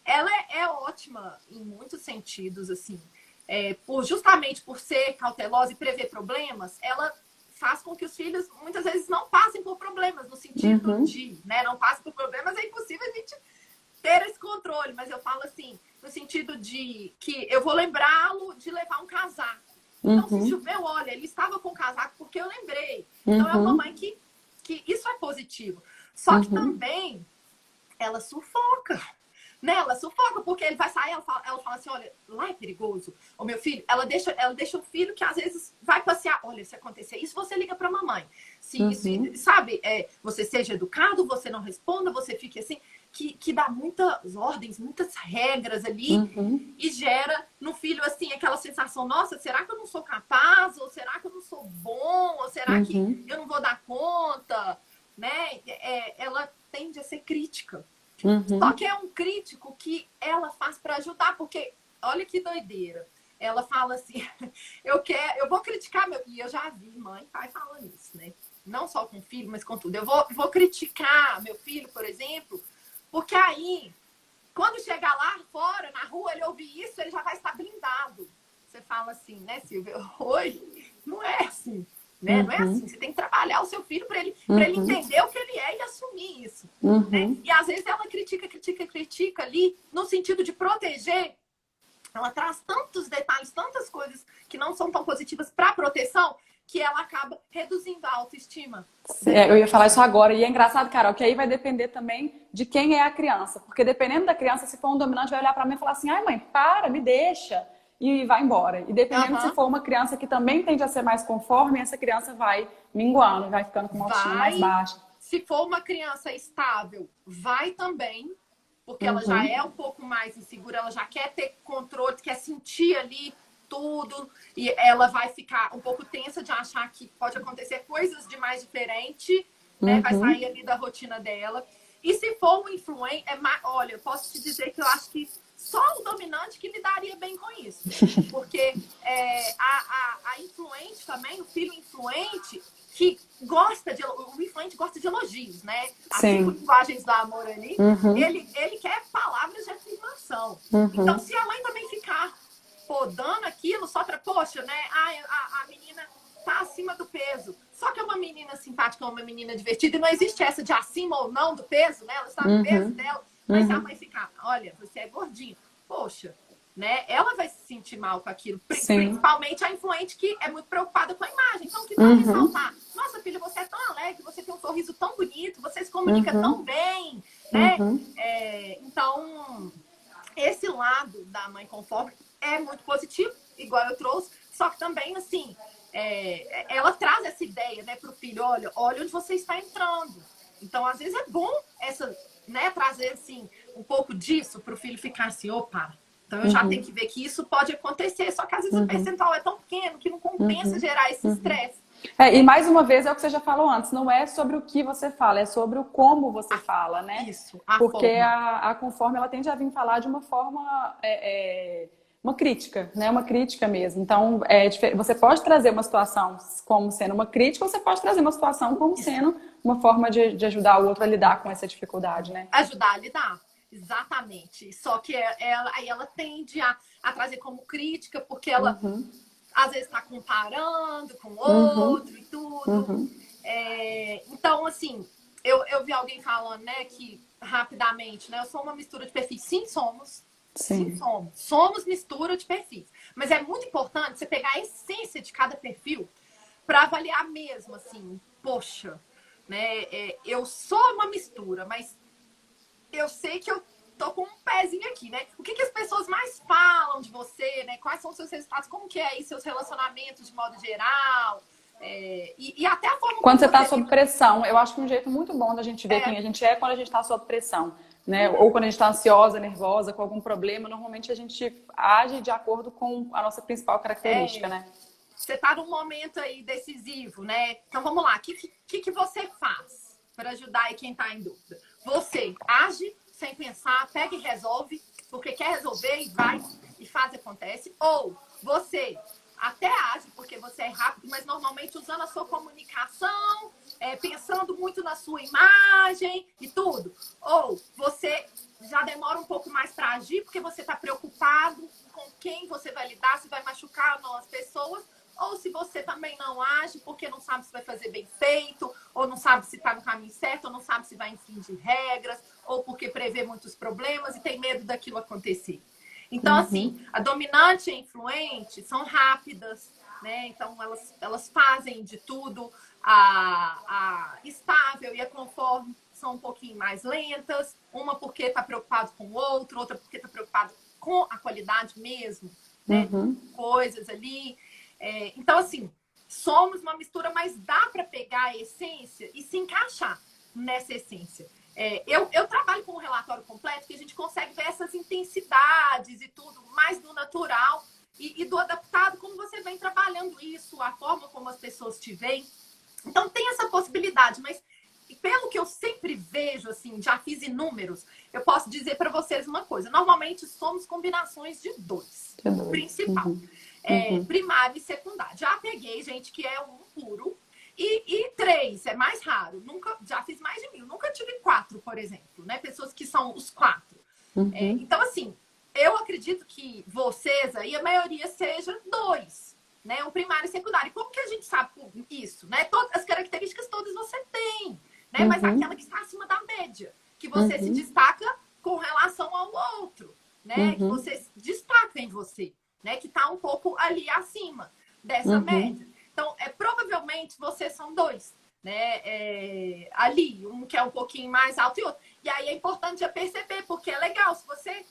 Ela é ótima em muitos sentidos, assim. Justamente por ser cautelosa e prever problemas, ela faz com que os filhos, muitas vezes, não passem por problemas, no sentido de, né, não passem por problemas, é impossível a gente ter esse controle. Mas eu falo assim, no sentido de que eu vou lembrá-lo de levar um casaco. Então, se choveu, olha, ele estava com o casaco porque eu lembrei. Então, é uma mãe que isso é positivo. Só que também ela sufoca. Né? Ela sufoca porque ele vai sair, ela fala assim, olha, lá é perigoso. O meu filho, ela deixa o filho que às vezes vai passear. Olha, se acontecer isso, você liga para a mamãe. Sabe, você seja educado, você não responda, você fique assim. Que dá muitas ordens, muitas regras ali e gera no filho, assim, aquela sensação, nossa, será que eu não sou capaz? Ou será que eu não sou bom? Ou será que eu não vou dar conta? Né? Ela tende a ser crítica. Só que é um crítico que ela faz para ajudar, porque olha que doideira. Ela fala assim, eu vou criticar e eu já vi mãe e pai falando isso, né? Não só com filho, mas com tudo. Eu vou criticar meu filho, por exemplo, porque aí, quando chegar lá fora, na rua, ele ouvir isso, ele já vai estar blindado. Você fala assim, né, Silvia? Hoje, não é assim. Né? Não é assim. Você tem que trabalhar o seu filho para ele entender o que ele é e assumir isso. Né? E às vezes ela critica ali, no sentido de proteger. Ela traz tantos detalhes, tantas coisas que não são tão positivas para proteção, que ela acaba reduzindo a autoestima. Eu ia falar isso agora, e é engraçado, Carol, que aí vai depender também de quem é a criança. Porque dependendo da criança, se for um dominante, vai olhar para mim e falar assim, ai mãe, para, me deixa. e vai embora. E dependendo se Aham. for uma criança que também tende a ser mais conforme, essa criança vai minguando, vai ficando com uma autoestima mais Vai. baixa. Se for uma criança estável, vai também, porque ela já Uhum, é um pouco mais insegura, ela já quer ter controle, quer sentir ali tudo, e ela vai ficar um pouco tensa de achar que pode acontecer coisas de mais diferente, né? Vai sair uhum, ali da rotina dela. E se for um influente, olha, eu posso te dizer que eu acho que só o dominante que lidaria bem com isso. Porque a influente também, o filho influente, que gosta de. O influente gosta de elogios, né? As 5 sim, linguagens do amor ali, uhum, ele quer palavras de afirmação. Então, uhum, se a mãe também ficar podando aquilo só para, poxa, né? A menina tá acima do peso. Só que é uma menina simpática, uma menina divertida, e não existe essa de acima ou não do peso, né? Ela está no peso uhum, dela. Mas se a uhum, mãe ficar, olha, você é gordinho, poxa, né? Ela vai se sentir mal com aquilo. sim, Principalmente a influente que é muito preocupada com a imagem. Então, que vai uhum, ressaltar? Nossa, filha, você é tão alegre, você tem um sorriso tão bonito, você se comunica tão uhum, bem, né? uhum, Então, esse lado da mãe conforme é muito positivo, igual eu trouxe, só que também, assim, ela traz essa ideia, né, para o filho, olha onde você está entrando. Então, às vezes é bom essa, né, trazer, assim, um pouco disso para o filho ficar assim, opa, então eu já tenho uhum, que ver que isso pode acontecer, só que às vezes o uhum, percentual é tão pequeno que não compensa uhum, gerar esse uhum. estresse, E né? mais uma vez é o que você já falou antes, não é sobre o que você fala, é sobre o como você A, fala, né? isso, a Porque forma. a conforme ela tende a vir falar de uma forma, uma crítica, né? Uma crítica mesmo. Então, você pode trazer uma situação como sendo uma crítica, ou você pode trazer uma situação como Isso. sendo uma forma de ajudar o outro a lidar com essa dificuldade, né? Ajudar a lidar. Exatamente. Só que aí ela tende a trazer como crítica, porque ela Uhum, às vezes está comparando com o uhum, outro e tudo. uhum. Então, assim, eu vi alguém falando, né, que rapidamente, né, eu sou uma mistura de perfis. Sim, somos. Sim, Sim. somos. Somos mistura de perfis. Mas é muito importante você pegar a essência de cada perfil para avaliar mesmo, assim, poxa, né, eu sou uma mistura, mas eu sei que eu tô com um pezinho aqui, né? O que as pessoas mais falam de você, né? Quais são os seus resultados? Como que é aí seus relacionamentos de modo geral? E até a forma Quando como você está você sob lida. pressão, eu acho que um jeito muito bom da gente ver quem É, a gente é quando a gente está sob pressão, né? Ou uhum, quando a gente está ansiosa, nervosa, com algum problema, normalmente a gente age de acordo com a nossa principal característica, é, né? você está num momento aí decisivo, né? Então vamos lá, o que você faz para ajudar aí quem está em dúvida? Você age sem pensar, pega e resolve, porque quer resolver e vai e faz e acontece. Ou você até age porque você é rápido, mas normalmente usando a sua comunicação, pensando muito na sua imagem e tudo. Ou você já demora um pouco mais para agir porque você está preocupado com quem você vai lidar, se vai machucar ou não as pessoas, ou se você também não age porque não sabe se vai fazer bem feito, ou não sabe se está no caminho certo, ou não sabe se vai infringir regras, ou porque prevê muitos problemas e tem medo daquilo acontecer. Então, assim, Uhum, a dominante e a influente são rápidas, né? Então, elas fazem de tudo. A estável e a conforme são um pouquinho mais lentas. Uma porque está preocupado com o outro, outra porque está preocupado com a qualidade mesmo, né? uhum, Coisas ali. Então, assim, somos uma mistura, mas dá para pegar a essência e se encaixar nessa essência. Eu trabalho com um relatório completo que a gente consegue ver essas intensidades e tudo mais do natural e do adaptado, como você vem trabalhando isso, a forma como as pessoas te veem. Então tem essa possibilidade, mas pelo que eu sempre vejo, assim, já fiz inúmeros, eu posso dizer para vocês uma coisa. Normalmente somos combinações de dois. que O doido. principal. Uhum, uhum, Primário e secundário. Já peguei gente que é um puro. E três, é mais raro. Nunca, já fiz mais de 1.000. Nunca tive quatro, por exemplo, né? Pessoas que são os quatro. uhum, Então, assim, eu acredito que vocês aí, a maioria seja dois, né? Um primário e secundário. Como que a gente sabe isso, né? Todas as características todas você tem, né? Mas aquela uhum, que está acima da média, que você se uhum, destaca com relação ao outro, né? Que uhum, você se destaca em você, né? Que está um pouco ali acima dessa uhum, média. Então, provavelmente vocês são dois, né? Ali, um que é um pouquinho mais alto e outro. E aí é importante já perceber, porque é legal, se você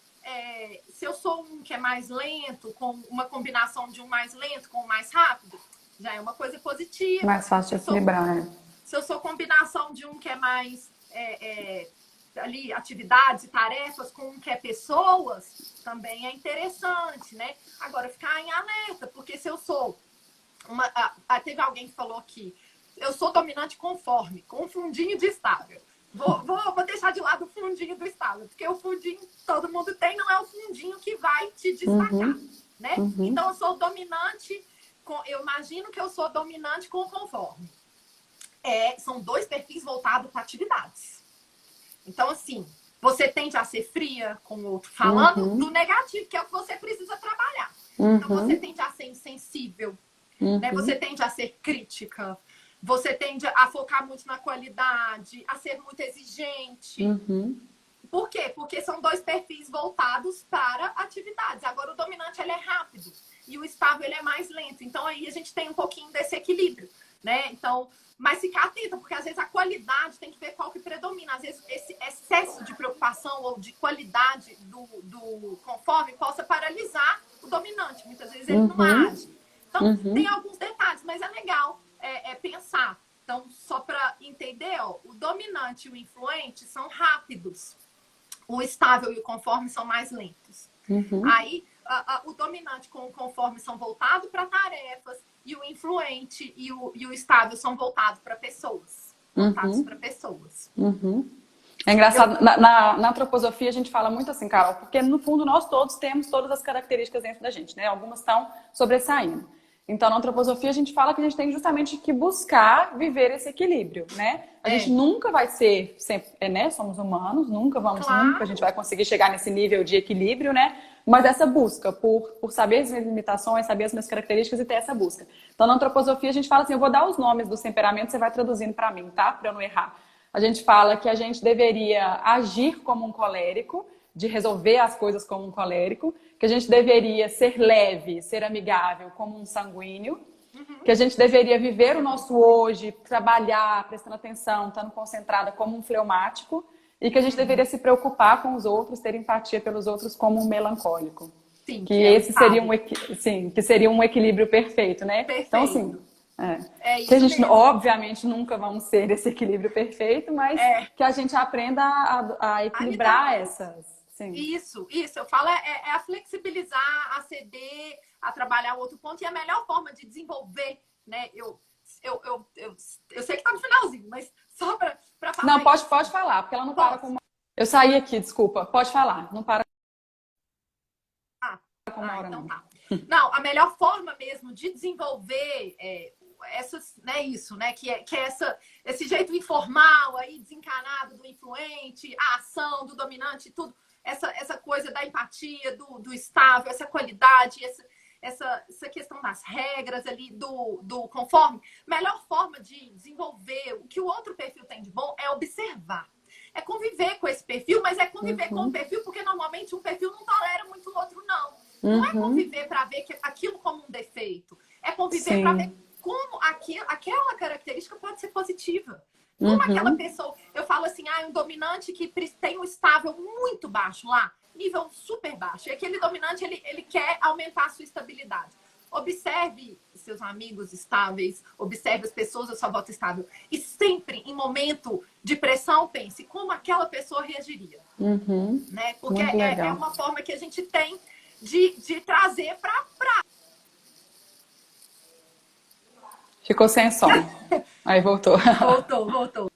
se eu sou um que é mais lento, com uma combinação de um mais lento com um mais rápido, já é uma coisa positiva. Mais fácil de equilibrar, né? Se eu sou combinação de um que é mais ali, atividades e tarefas com um que é pessoas, também é interessante, né? Agora, ficar em alerta, porque se eu sou teve alguém que falou aqui, eu sou dominante conforme, com um fundinho de estável. Vou deixar de lado o fundinho do estável, porque o fundinho todo mundo tem, não é o fundinho que vai te destacar, né? Então, eu sou dominante, eu imagino que eu sou dominante com conforme. São dois perfis voltados para atividades. Então, assim, você tende a ser fria com o outro, falando do negativo, que é o que você precisa trabalhar. Então, você tende a ser insensível, né? Você tende a ser crítica, você tende a focar muito na qualidade, a ser muito exigente. Por quê? Porque são dois perfis voltados para atividades. Agora, o dominante, ele é rápido e o estável, ele é mais lento. Então, aí a gente tem um pouquinho desse equilíbrio, né? Então, mas ficar atenta, porque às vezes a qualidade tem que ver qual que predomina. Às vezes, esse excesso de preocupação ou de qualidade do conforme possa paralisar o dominante. Muitas vezes ele não age. Então, tem alguns detalhes, mas é legal pensar. Então, só para entender, o dominante e o influente são rápidos. O estável e o conforme são mais lentos. Aí, o dominante com o conforme são voltados para tarefas e o influente e o estável são voltados para pessoas. Voltados para pessoas. É engraçado, na antroposofia a gente fala muito assim, Carol, porque no fundo nós todos temos todas as características dentro da gente, né? Algumas estão sobressaindo. Então, na antroposofia, a gente fala que a gente tem justamente que buscar viver esse equilíbrio, né? A gente nunca vai ser, sempre, né? Somos humanos, nunca a gente vai conseguir chegar nesse nível de equilíbrio, né? Mas essa busca por saber as minhas limitações, saber as minhas características e ter essa busca. Então, na antroposofia, a gente fala assim, eu vou dar os nomes dos temperamentos, você vai traduzindo para mim, tá? Para eu não errar. A gente fala que a gente deveria agir como um colérico, de resolver as coisas como um colérico, que a gente deveria ser leve, ser amigável como um sanguíneo, que a gente deveria viver o nosso hoje, trabalhar, prestando atenção, estando concentrada como um fleumático, e que a gente deveria se preocupar com os outros, ter empatia pelos outros como um melancólico. Sim, que esse seria um equilíbrio perfeito, né? Perfeito. Então, assim, isso que a gente, mesmo. obviamente, nunca vamos ser esse equilíbrio perfeito, mas que a gente aprenda a equilibrar essas. Sim. Isso. Eu falo a flexibilizar, a ceder, a trabalhar o outro ponto. E a melhor forma de desenvolver, né? Eu sei que tá no finalzinho, mas só para falar. Não, pode falar, porque ela não para com uma... Eu saí aqui, desculpa. Pode falar, não para com uma hora, então não. tá. Não, a melhor forma mesmo de desenvolver isso, né? Que é esse jeito informal aí, desencanado do influente, a ação do dominante, tudo. Essa coisa da empatia, do estável, essa qualidade, essa questão das regras ali, do conforme. Melhor forma de desenvolver o que o outro perfil tem de bom é observar. É conviver com esse perfil, mas é conviver com o perfil, porque normalmente um perfil não tolera muito o outro, não. Não é conviver para ver aquilo como um defeito. É conviver para ver como aquela característica pode ser positiva. Como aquela pessoa... Eu falo assim, um dominante que tem um estável muito baixo lá, nível super baixo. E aquele dominante, ele quer aumentar a sua estabilidade. Observe seus amigos estáveis, observe as pessoas à sua volta estável. E sempre, em momento de pressão, pense como aquela pessoa reagiria. Né? Porque é uma forma que a gente tem de trazer para... Ficou sem som. Aí voltou. Voltou.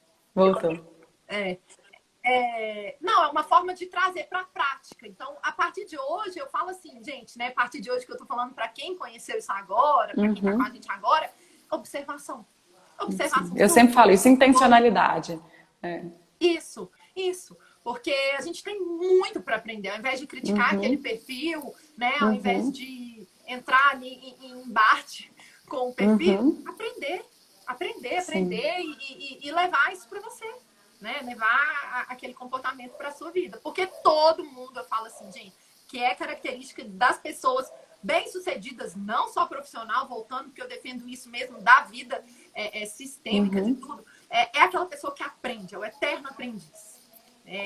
Não, é uma forma de trazer para a prática. Então, a partir de hoje, eu falo assim, gente, né? A partir de hoje que eu tô falando para quem conheceu isso agora, para quem tá com a gente agora, observação. Observação. Eu sempre falo isso, intencionalidade. Isso. Porque a gente tem muito para aprender. Ao invés de criticar aquele perfil, né? Ao invés de entrar em embate com o perfil, aprender e levar isso para você. Né? Levar aquele comportamento para a sua vida. Porque todo mundo, eu falo assim, gente, que é característica das pessoas bem-sucedidas, não só profissional, voltando, porque eu defendo isso mesmo, da vida sistêmica, de tudo. É aquela pessoa que aprende, é o eterno aprendiz.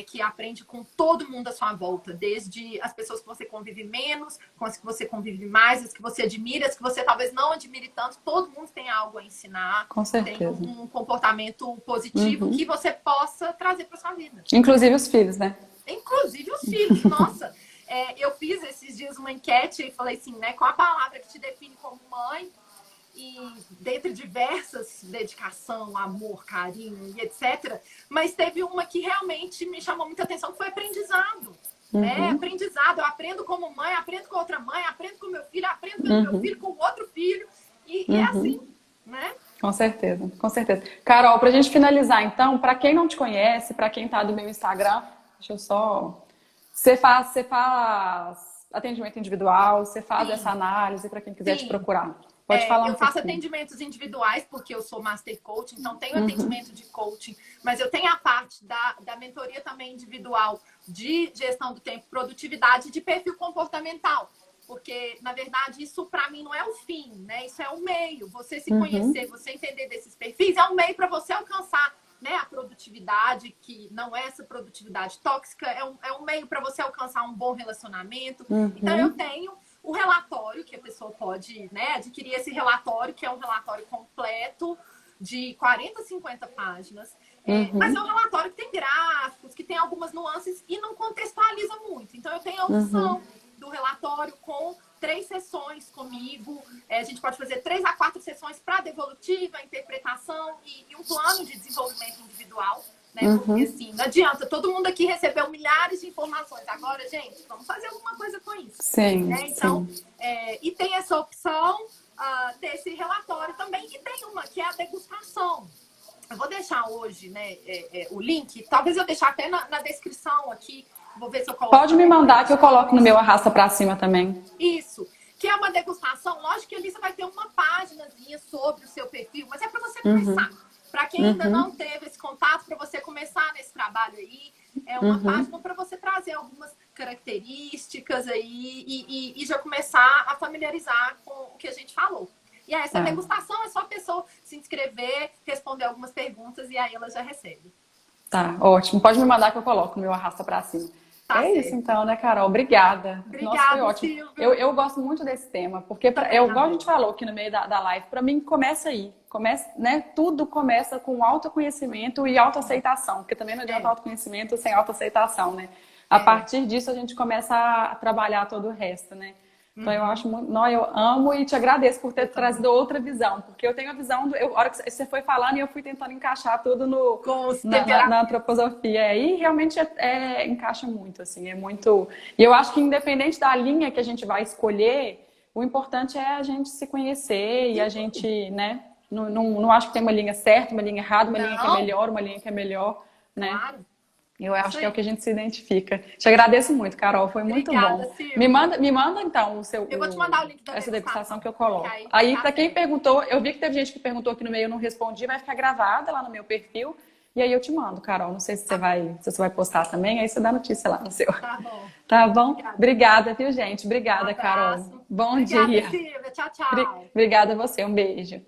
que aprende com todo mundo à sua volta, desde as pessoas que você convive menos, com as que você convive mais, as que você admira, as que você talvez não admire tanto, todo mundo tem algo a ensinar, Com certeza. tem um comportamento positivo que você possa trazer para sua vida. Inclusive os filhos, né? Inclusive os filhos, nossa. Eu fiz esses dias uma enquete e falei assim, né, qual a palavra que te define como mãe? E dentre diversas, dedicação, amor, carinho e etc. Mas teve uma que realmente me chamou muita atenção, que foi aprendizado. Né? Aprendizado, eu aprendo como mãe, aprendo com outra mãe, aprendo com meu filho, aprendo com meu filho, com outro filho. E é assim, né? Com certeza, com certeza. Carol, pra gente finalizar então, para quem não te conhece, para quem tá do meu Instagram, deixa eu só... Você faz atendimento individual, você faz essa análise para quem quiser te procurar. Pode falar eu faço atendimentos individuais, porque eu sou Master Coach, então tenho atendimento de coaching, mas eu tenho a parte da mentoria também individual de gestão do tempo, produtividade e de perfil comportamental. Porque, na verdade, isso para mim não é o fim, né? Isso é o meio. Você se conhecer, você entender desses perfis, é um meio para você alcançar, né, a produtividade, que não é essa produtividade tóxica, é um meio para você alcançar um bom relacionamento. Então, eu tenho o relatório, que a pessoa pode, né, adquirir esse relatório, que é um relatório completo de 40, 50 páginas. Mas é um relatório que tem gráficos, que tem algumas nuances e não contextualiza muito. Então, eu tenho a opção do relatório com 3 sessões comigo. A gente pode fazer 3 a 4 sessões para devolutiva, interpretação e um plano de desenvolvimento individual. Né? Porque assim, não adianta, todo mundo aqui recebeu milhares de informações. Agora, gente, vamos fazer alguma coisa com isso. Sim, né? Então, sim. E tem essa opção desse relatório também. E tem uma que é a degustação. Eu vou deixar hoje, né, o link. Talvez eu deixar até na descrição aqui. Vou ver se eu coloco. Pode me mandar que eu coloco no meu arrasta pra cima também. Isso. Que é uma degustação. Lógico que ali você vai ter uma páginazinha sobre o seu perfil, mas é para você começar. Para quem ainda não teve esse contato, para você começar nesse trabalho aí, é uma página para você trazer algumas características aí e já começar a familiarizar com o que a gente falou. E aí, essa degustação é só a pessoa se inscrever, responder algumas perguntas e aí ela já recebe. Tá, ótimo. Pode me mandar que eu coloco no meu arrasta pra cima. Tá certo. Isso então, né, Carol? Obrigada. Obrigada, nossa, foi ótimo. Silvia. Eu gosto muito desse tema, porque, igual a gente falou aqui no meio da live, para mim começa aí. Né? Tudo começa com autoconhecimento e autoaceitação, porque também não adianta autoconhecimento sem autoaceitação, né? A partir disso a gente começa a trabalhar todo o resto, né? Então eu acho muito, eu amo e te agradeço por ter trazido outra visão, porque eu tenho a visão, a hora que você foi falando e eu fui tentando encaixar tudo na antroposofia, e realmente encaixa muito, assim, é muito... E eu acho que independente da linha que a gente vai escolher, o importante é a gente se conhecer e a gente, né, não acho que tem uma linha certa, uma linha errada, uma linha que é melhor, uma linha que é melhor, né? Claro. Eu acho que é o que a gente se identifica. Te agradeço muito, Carol. Foi muito bom. Silvia. Me manda então eu vou te mandar o link da essa degustação que eu coloco. Aí para quem perguntou, eu vi que teve gente que perguntou aqui no meio, eu não respondi, vai ficar gravada lá no meu perfil. E aí eu te mando, Carol. Não sei se você vai postar também, aí você dá notícia lá no seu. Tá bom. Tá bom? Obrigada, viu, gente? Obrigada, Carol. Bom dia. Silvia. Tchau, tchau. Obrigada a você. Um beijo.